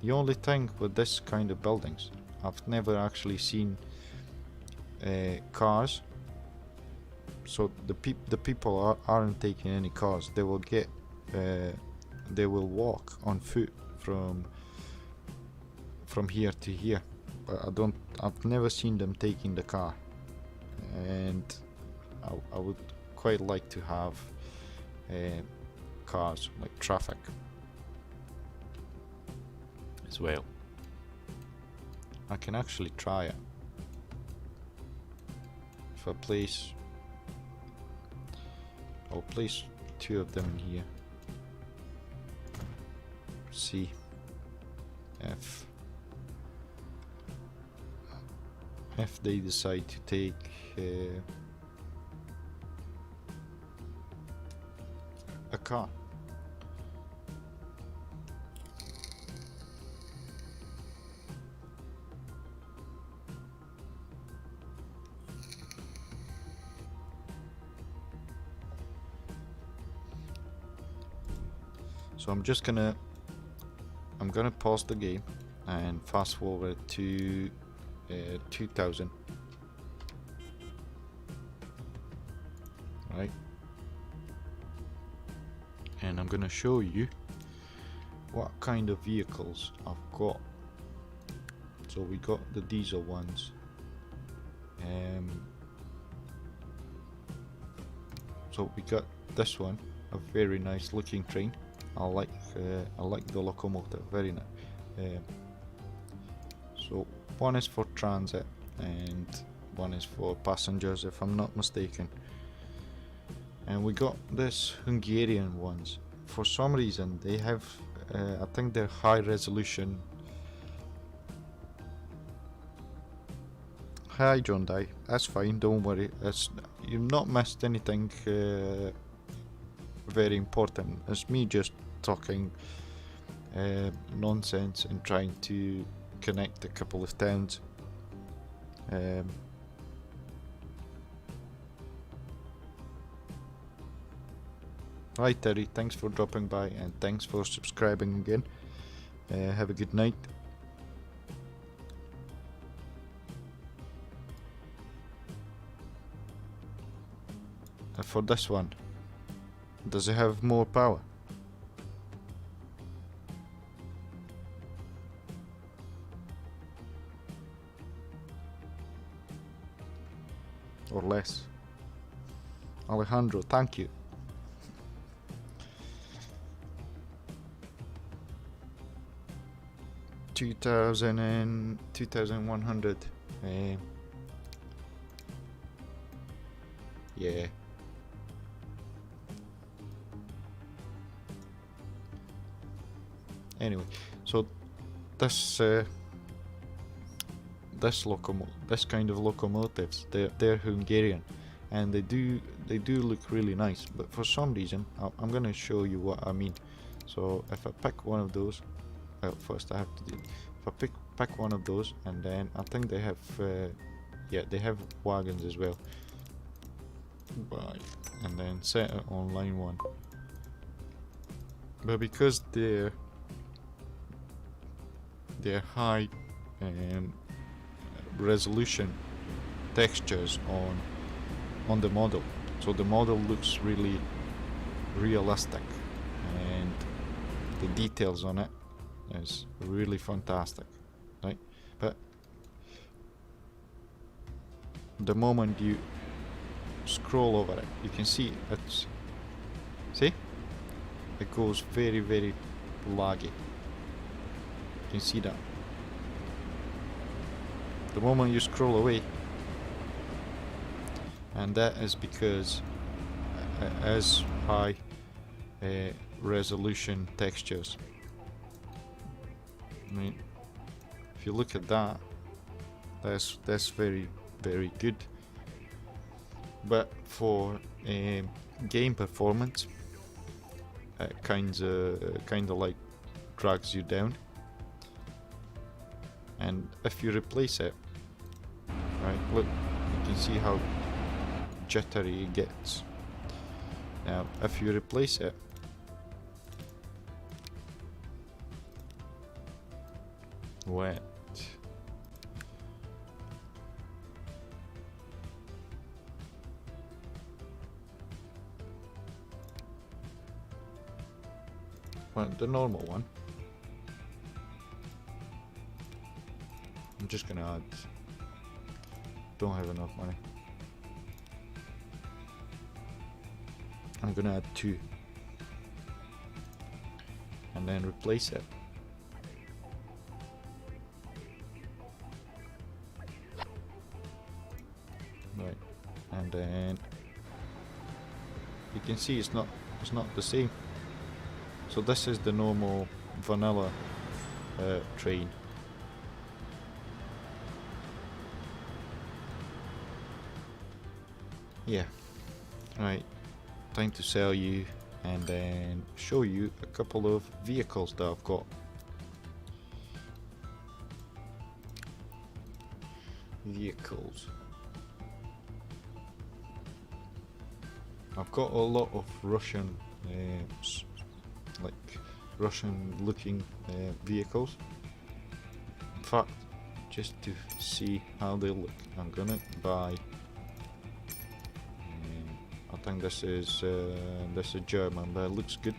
The only thing with this kind of buildings, I've never actually seen cars. So the people aren't taking any cars. They will get they will walk on foot from here to here. But I've never seen them taking the car, and I would quite like to have cars, like traffic as well. I can actually try it. If I place, I'll place 2 of them in here. See if they decide to take a car. So I'm gonna pause the game and fast forward to 2000. Right, and I'm gonna show you what kind of vehicles I've got. So we got the diesel ones, so we got this one, a very nice looking train. I like the locomotive, very nice. So one is for transit and one is for passengers, if I'm not mistaken. And we got this Hungarian ones. For some reason they have, I think they're high resolution. Hi John Dye, that's fine, don't worry. You've not missed anything very important as me just talking nonsense and trying to connect a couple of towns. Hi Terry, thanks for dropping by and thanks for subscribing again. Have a good night. For this one, does it have more power? Or less? Alejandro, thank you. 2100. Yeah. Anyway, so this this kind of locomotives, they're Hungarian, and they do look really nice. But for some reason, I'm gonna show you what I mean. So if I pick one of those, well, first I have to do. If I pick one of those, and then I think they have, yeah, they have wagons as well. Right, and then set it on line 1. But because they're high resolution textures on the model, so the model looks really realistic, and the details on it is really fantastic, right? But the moment you scroll over it, you can see it's, see, it goes very, very laggy. You can see that. The moment you scroll away, and that is because it has high resolution textures. I mean, if you look at that, that's very, very good. But for game performance, it kind of like drags you down. And if you replace it, right, look, you can see how jittery it gets. Now, if you replace it with the normal one, I'm just gonna add, don't have enough money, I'm gonna add 2 and then replace it. Right, and then you can see it's not the same. So this is the normal vanilla train. Yeah, right, time to sell you and then show you a couple of vehicles that I've got. Vehicles. I've got a lot of Russian, like Russian looking vehicles. In fact, just to see how they look, I'm gonna buy, I think this is German, but it looks good.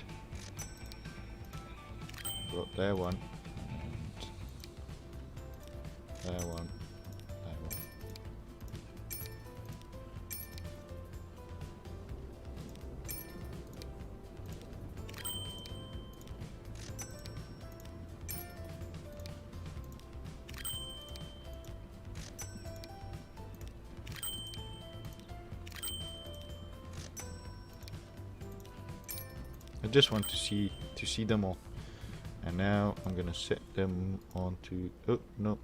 Got that one, and that one, that one. I just want to see them all, and now I'm gonna set them onto. Oh no!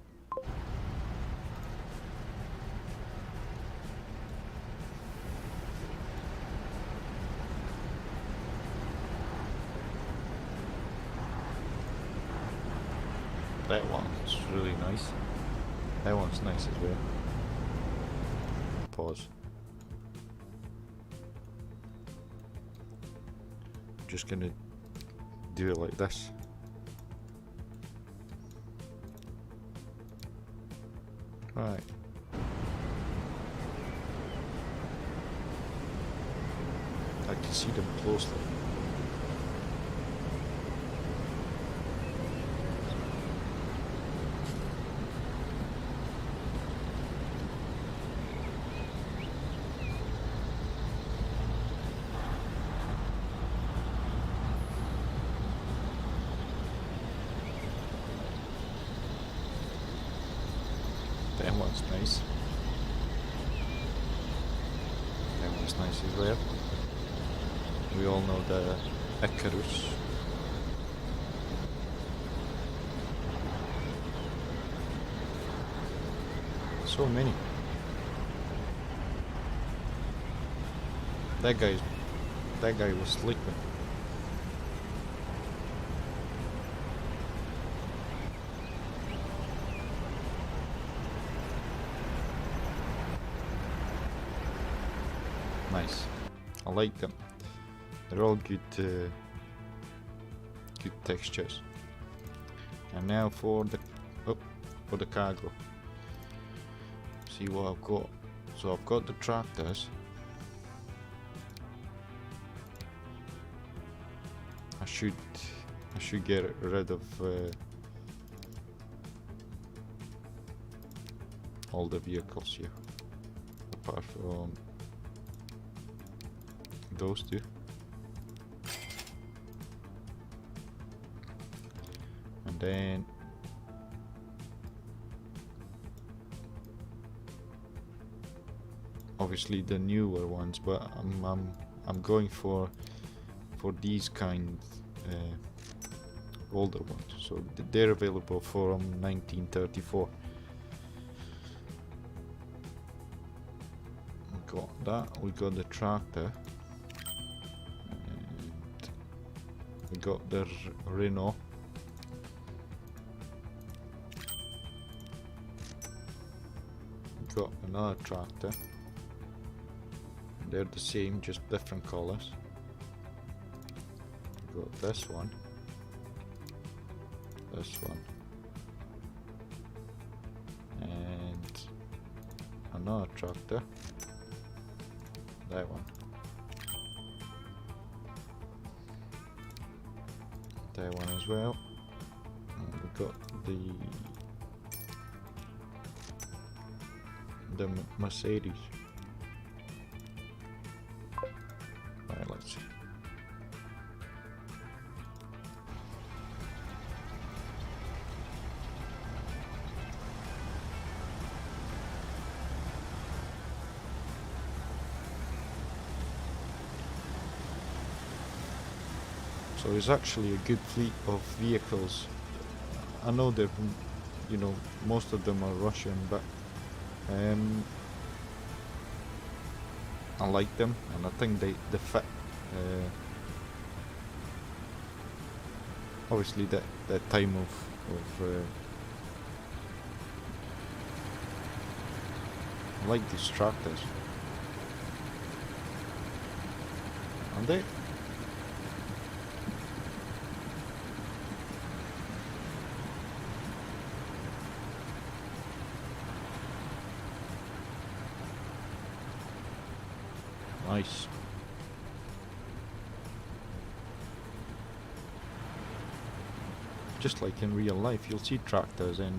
That one's really nice. That one's nice as well. Pause. I'm just gonna do it like this. Right. I can see them closely. That one's nice. That one's nice as well. We all know the Icarus. So many. That guy was sleeping. Nice. I like them. They're all good textures. And now for the cargo. See what I've got. So I've got the tractors. I should get rid of all the vehicles here, apart from those two. And then obviously the newer ones, but I'm going for these kind older ones. So they're available from 1934. We got that. We got the tractor. And we got the Renault. We got another tractor. They're the same, just different colors. We got this one. This one. And another tractor. That one. That one as well. And we got the Mercedes. Alright, let's see. So it's actually a good fleet of vehicles. I know they're, you know, most of them are Russian, but I like them, and I think they fit. Obviously, that time of I like these tractors, aren't they? Nice. Just like in real life, you'll see tractors in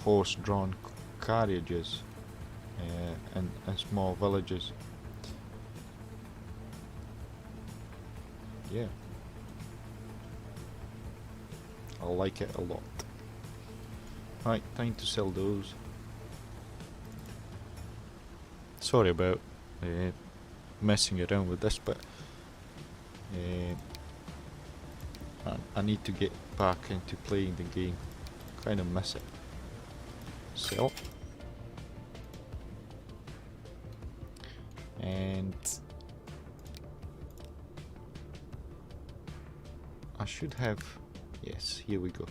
horse-drawn carriages in small villages. Yeah, I like it a lot. Right, time to sell those. Sorry about messing around with this, but I need to get back into playing the game. Kind of miss it. Sell. And I should have... Yes, here we go.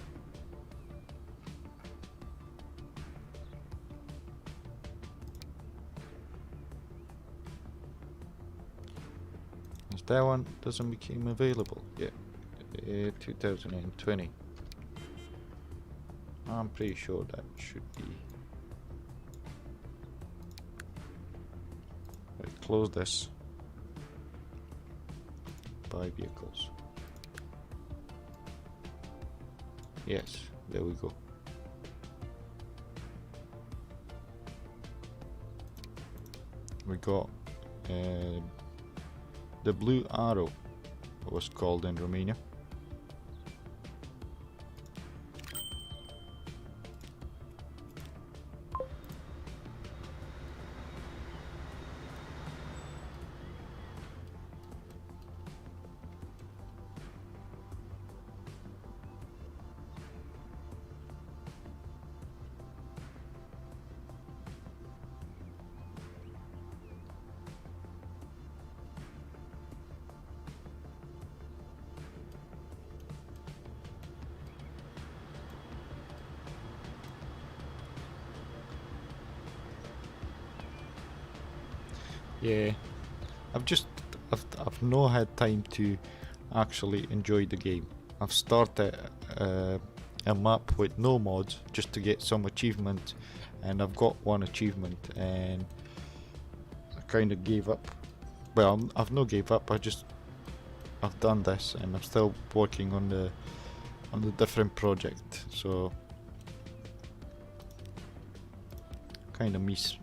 That one doesn't become available yet. 2020. I'm pretty sure that should be. Right, close this. Buy vehicles. Yes, there we go. We got the blue arrow, it was called in Romania. Yeah, I've not had time to actually enjoy the game. I've started a map with no mods just to get some achievement, and I've got one achievement, and I kind of gave up. Well, I've not gave up. I've done this, and I'm still working on the different project. So kind of miss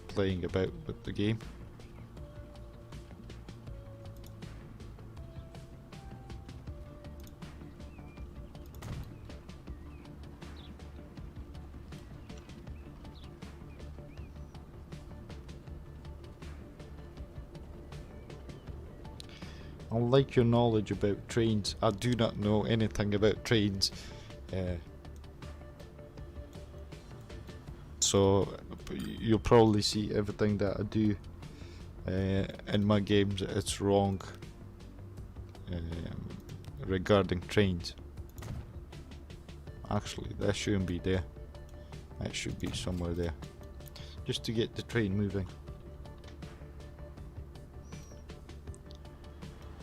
playing about with the game. Unlike your knowledge about trains, I do not know anything about trains. So you'll probably see everything that I do in my games, it's wrong regarding trains. Actually, that shouldn't be there. That should be somewhere there, just to get the train moving.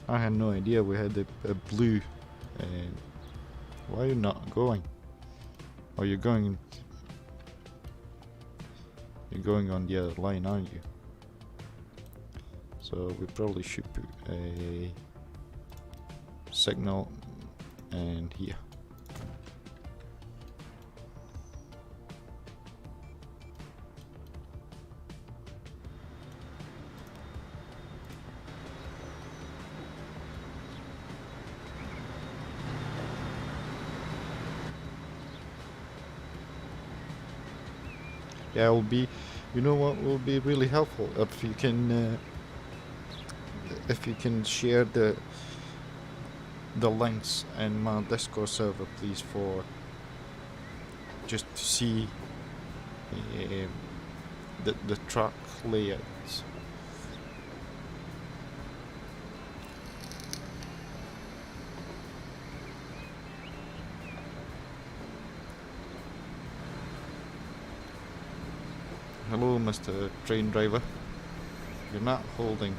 I had no idea we had a blue. Why are you not going? Oh, you're going. You're going on the other line, aren't you? So we probably should put a signal and here. Yeah, it will be, you know what will be really helpful if you can share the links in my Discord server, please, for just to see the track layouts. Hello, Mr. Train Driver. You're not holding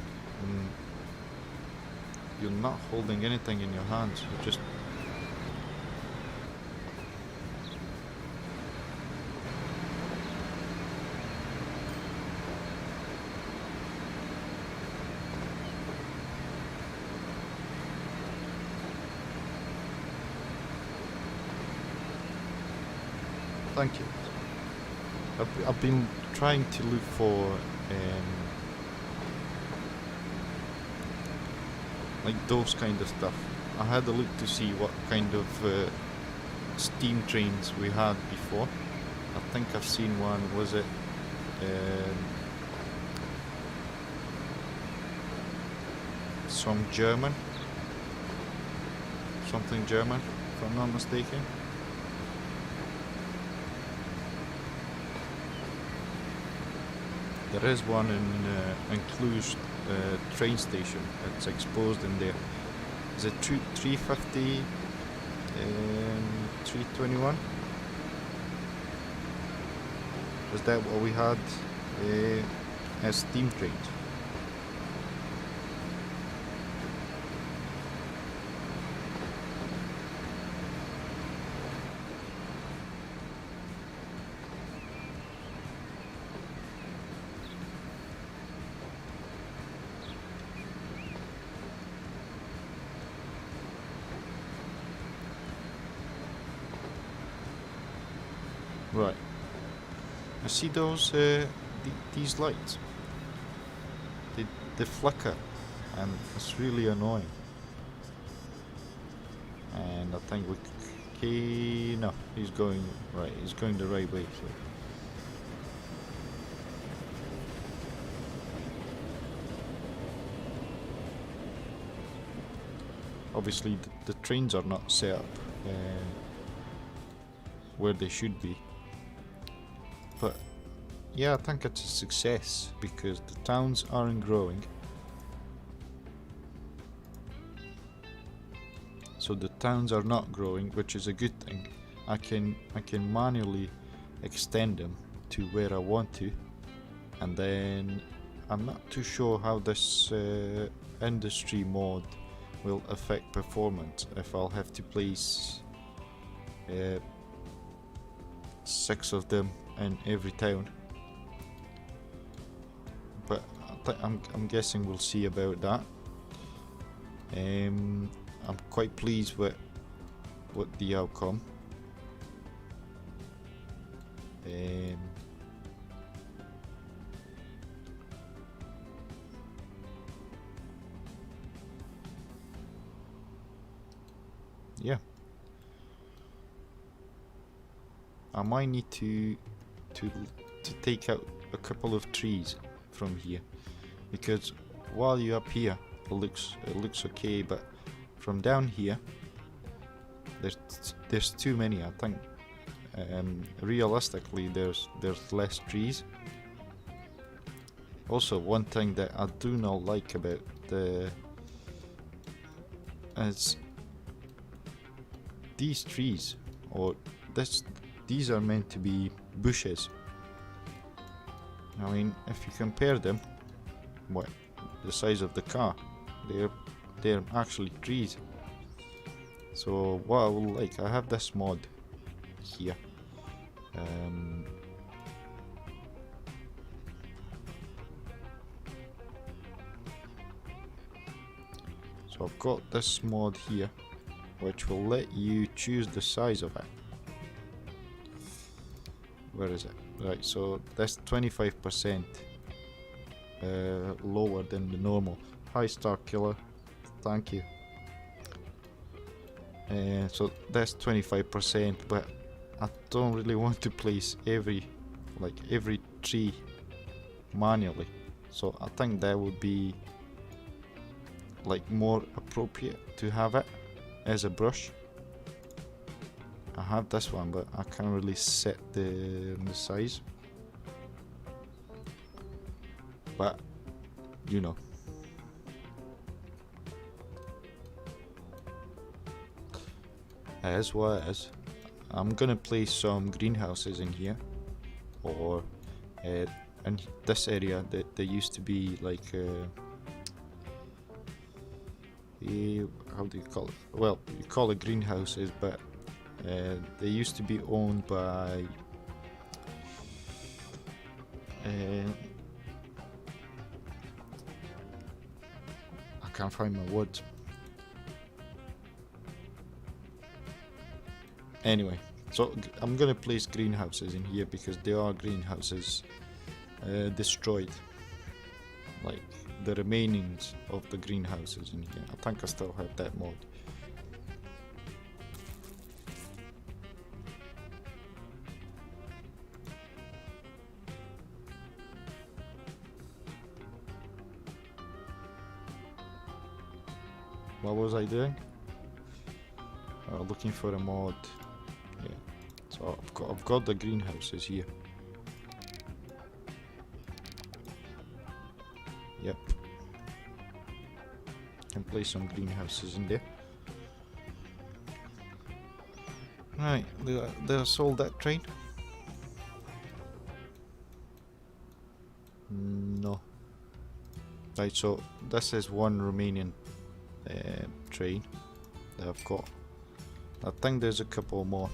anything in your hands. You're just thank you. I've been trying to look for like those kind of stuff. I had a look to see what kind of steam trains we had before. I think I've seen one. Was it some German? Something German, if I'm not mistaken. There is one in Cluj train station. It's exposed in there. Is it 350, 321? Is that what we had as steam trains? Right. I see those these lights. They flicker, and it's really annoying. And I think no, he's going right. He's going the right way. So. Obviously, the trains are not set up where they should be. But yeah, I think it's a success because the towns aren't growing. So the towns are not growing, which is a good thing. I can manually extend them to where I want to, and then I'm not too sure how this industry mode will affect performance. If I'll have to place 6 of them in every town, but I'm guessing we'll see about that. I'm quite pleased with the outcome. Yeah, I might need to take out a couple of trees from here, because while you're up here it looks okay, but from down here there's too many. I think realistically there's less trees. Also, one thing that I do not like about is these trees, or these are meant to be bushes. I mean, if you compare them, what, the size of the car, they're actually trees. So what I will like, I have this mod here. So I've got this mod here, which will let you choose the size of it. Where is it? Right, so that's 25% lower than the normal. Hi Star Killer, thank you. So that's 25%, but I don't really want to place every tree manually. So I think that would be like more appropriate to have it as a brush. I have this one, but I can't really set the size. But you know, as well as I'm gonna place some greenhouses in here, or in this area that there used to be like how do you call it? Well, you call it greenhouses, but they used to be owned by I can't find my words. Anyway, so I'm gonna place greenhouses in here because there are greenhouses destroyed, like the remainings of the greenhouses in here. I think I still have that mod. What was I doing? Looking for a mod. Yeah. So I've got the greenhouses here. Yep. can place some greenhouses in there. Right, they sold that train? No. Right, so this is one Romanian train that I've got. I think there's a couple more.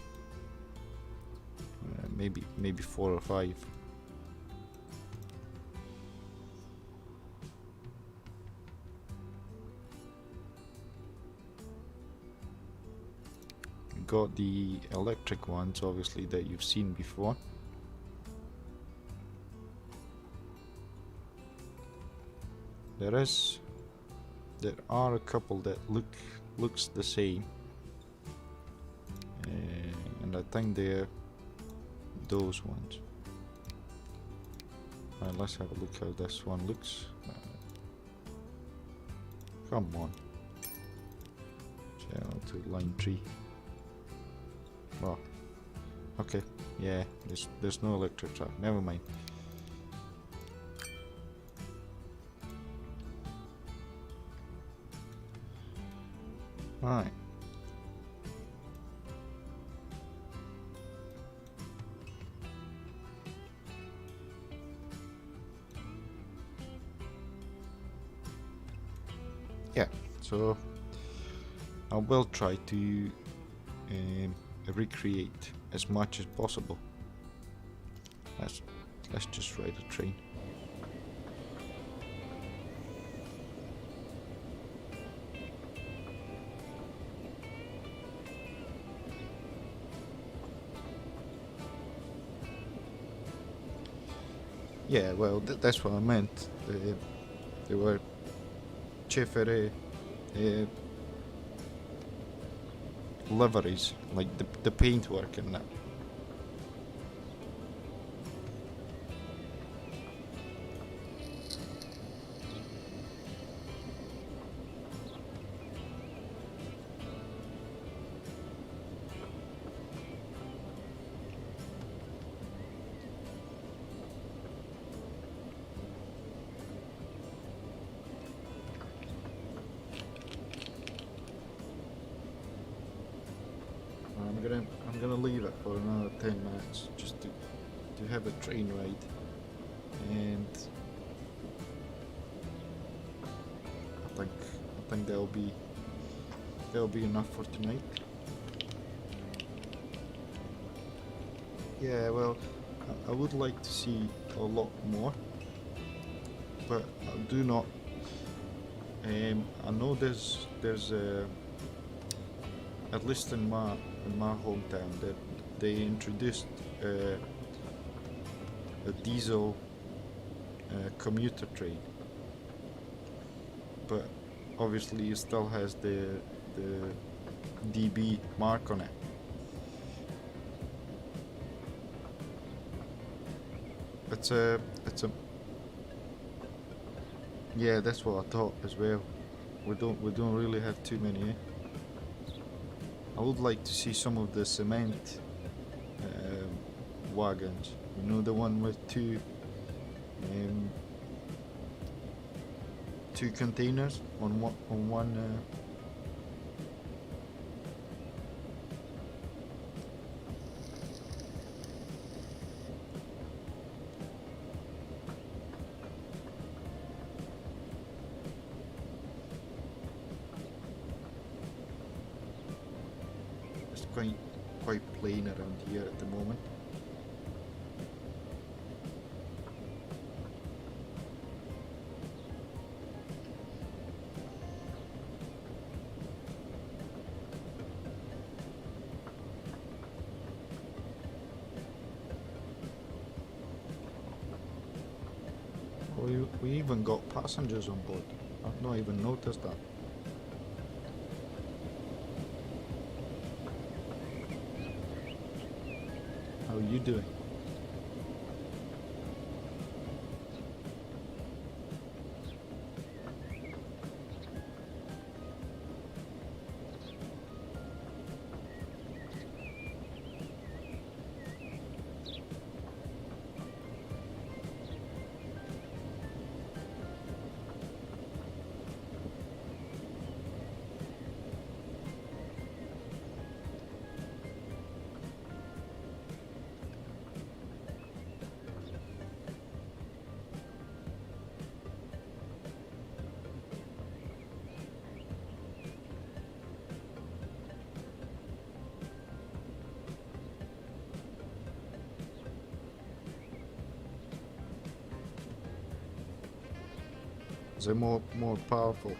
Maybe 4 or 5. Got the electric ones, obviously, that you've seen before. There are a couple that looks the same, and I think they're those ones. Right, let's have a look how this one looks. Come on, channel to line 3. Oh, okay, yeah, there's no electric track, never mind. Right. Yeah, so I will try to recreate as much as possible. Let's just ride a train. Yeah, well, that's what I meant. They were Chefere liveries, like the paintwork and that. I'm gonna leave it for another 10 minutes just to have a train ride, and I think that'll be enough for tonight. Yeah, well, I would like to see a lot more, but I do not. I know there's at least in my hometown, that they introduced a diesel commuter train, but obviously it still has the DB mark on it. It's a yeah, that's what I thought as well. We don't really have too many. I would like to see some of the cement wagons. You know, the one with two containers on one. It's quite plain around here at the moment. We even got passengers on board. I've not even noticed that. How are you doing? they're more powerful.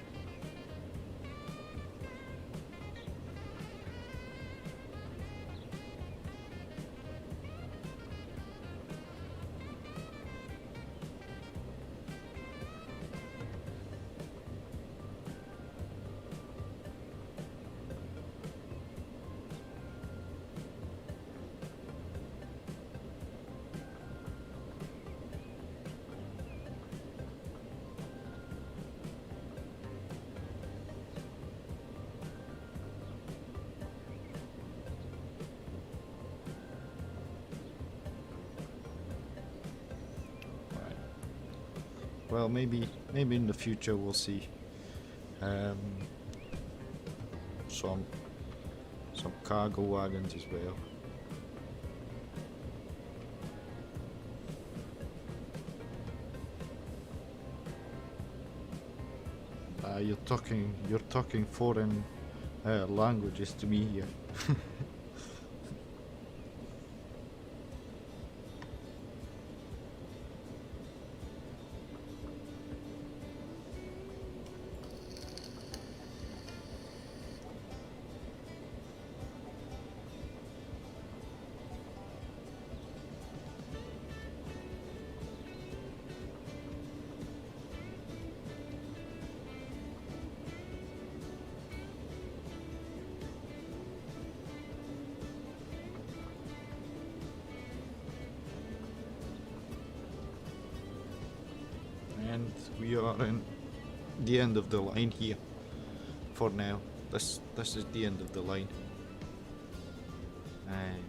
Well, maybe in the future we'll see some cargo wagons as well. You're talking foreign languages to me here. And we are in the end of the line here for now. This is the end of the line, and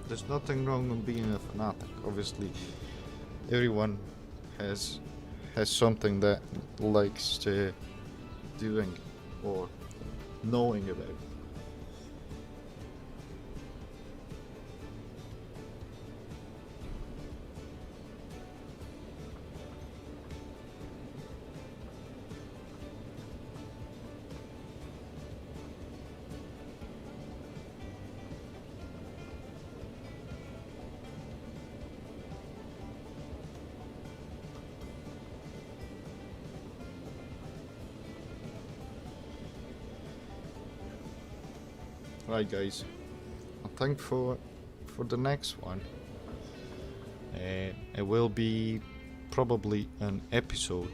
there's nothing wrong with being a fanatic. Obviously everyone has something that likes doing or knowing about. Right, guys, I think for the next one, it will be probably an episode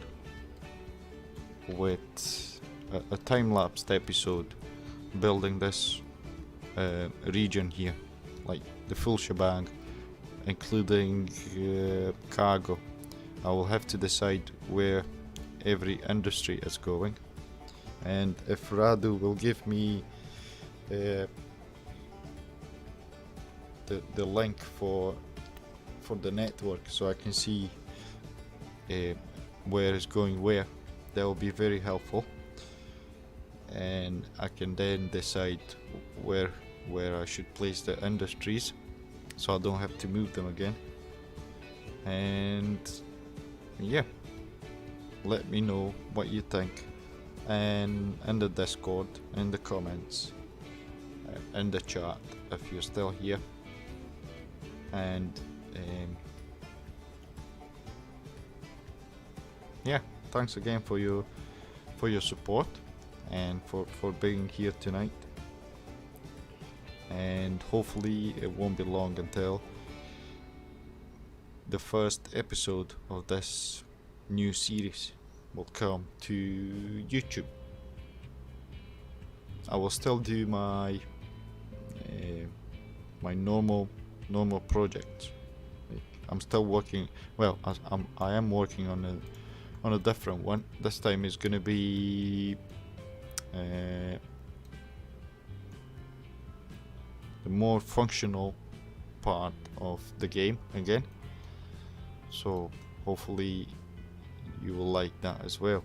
with a time-lapsed episode building this region here, like the full shebang, including cargo. I will have to decide where every industry is going, and if Radu will give me the link for the network so I can see where it's going where, that will be very helpful, and I can then decide where I should place the industries so I don't have to move them again. And yeah, let me know what you think, and in the Discord, in the comments, in the chat if you're still here. And yeah, thanks again for your support and for being here tonight, and hopefully it won't be long until the first episode of this new series will come to YouTube. I will still do my my normal projects. I'm still working. Well, I am working on a different one. This time is gonna be the more functional part of the game again. So hopefully you will like that as well.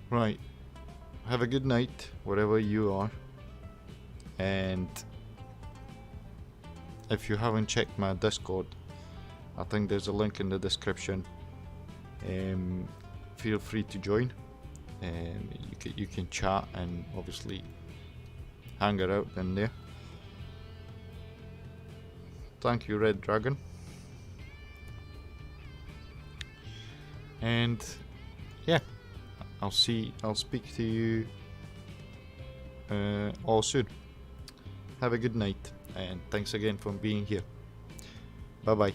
Right. Have a good night wherever you are, and if you haven't checked my Discord, I think there's a link in the description. Feel free to join, and you can chat and obviously hang out in there. Thank you, Red Dragon. And yeah, I'll speak to you all soon. Have a good night, and thanks again for being here. Bye bye.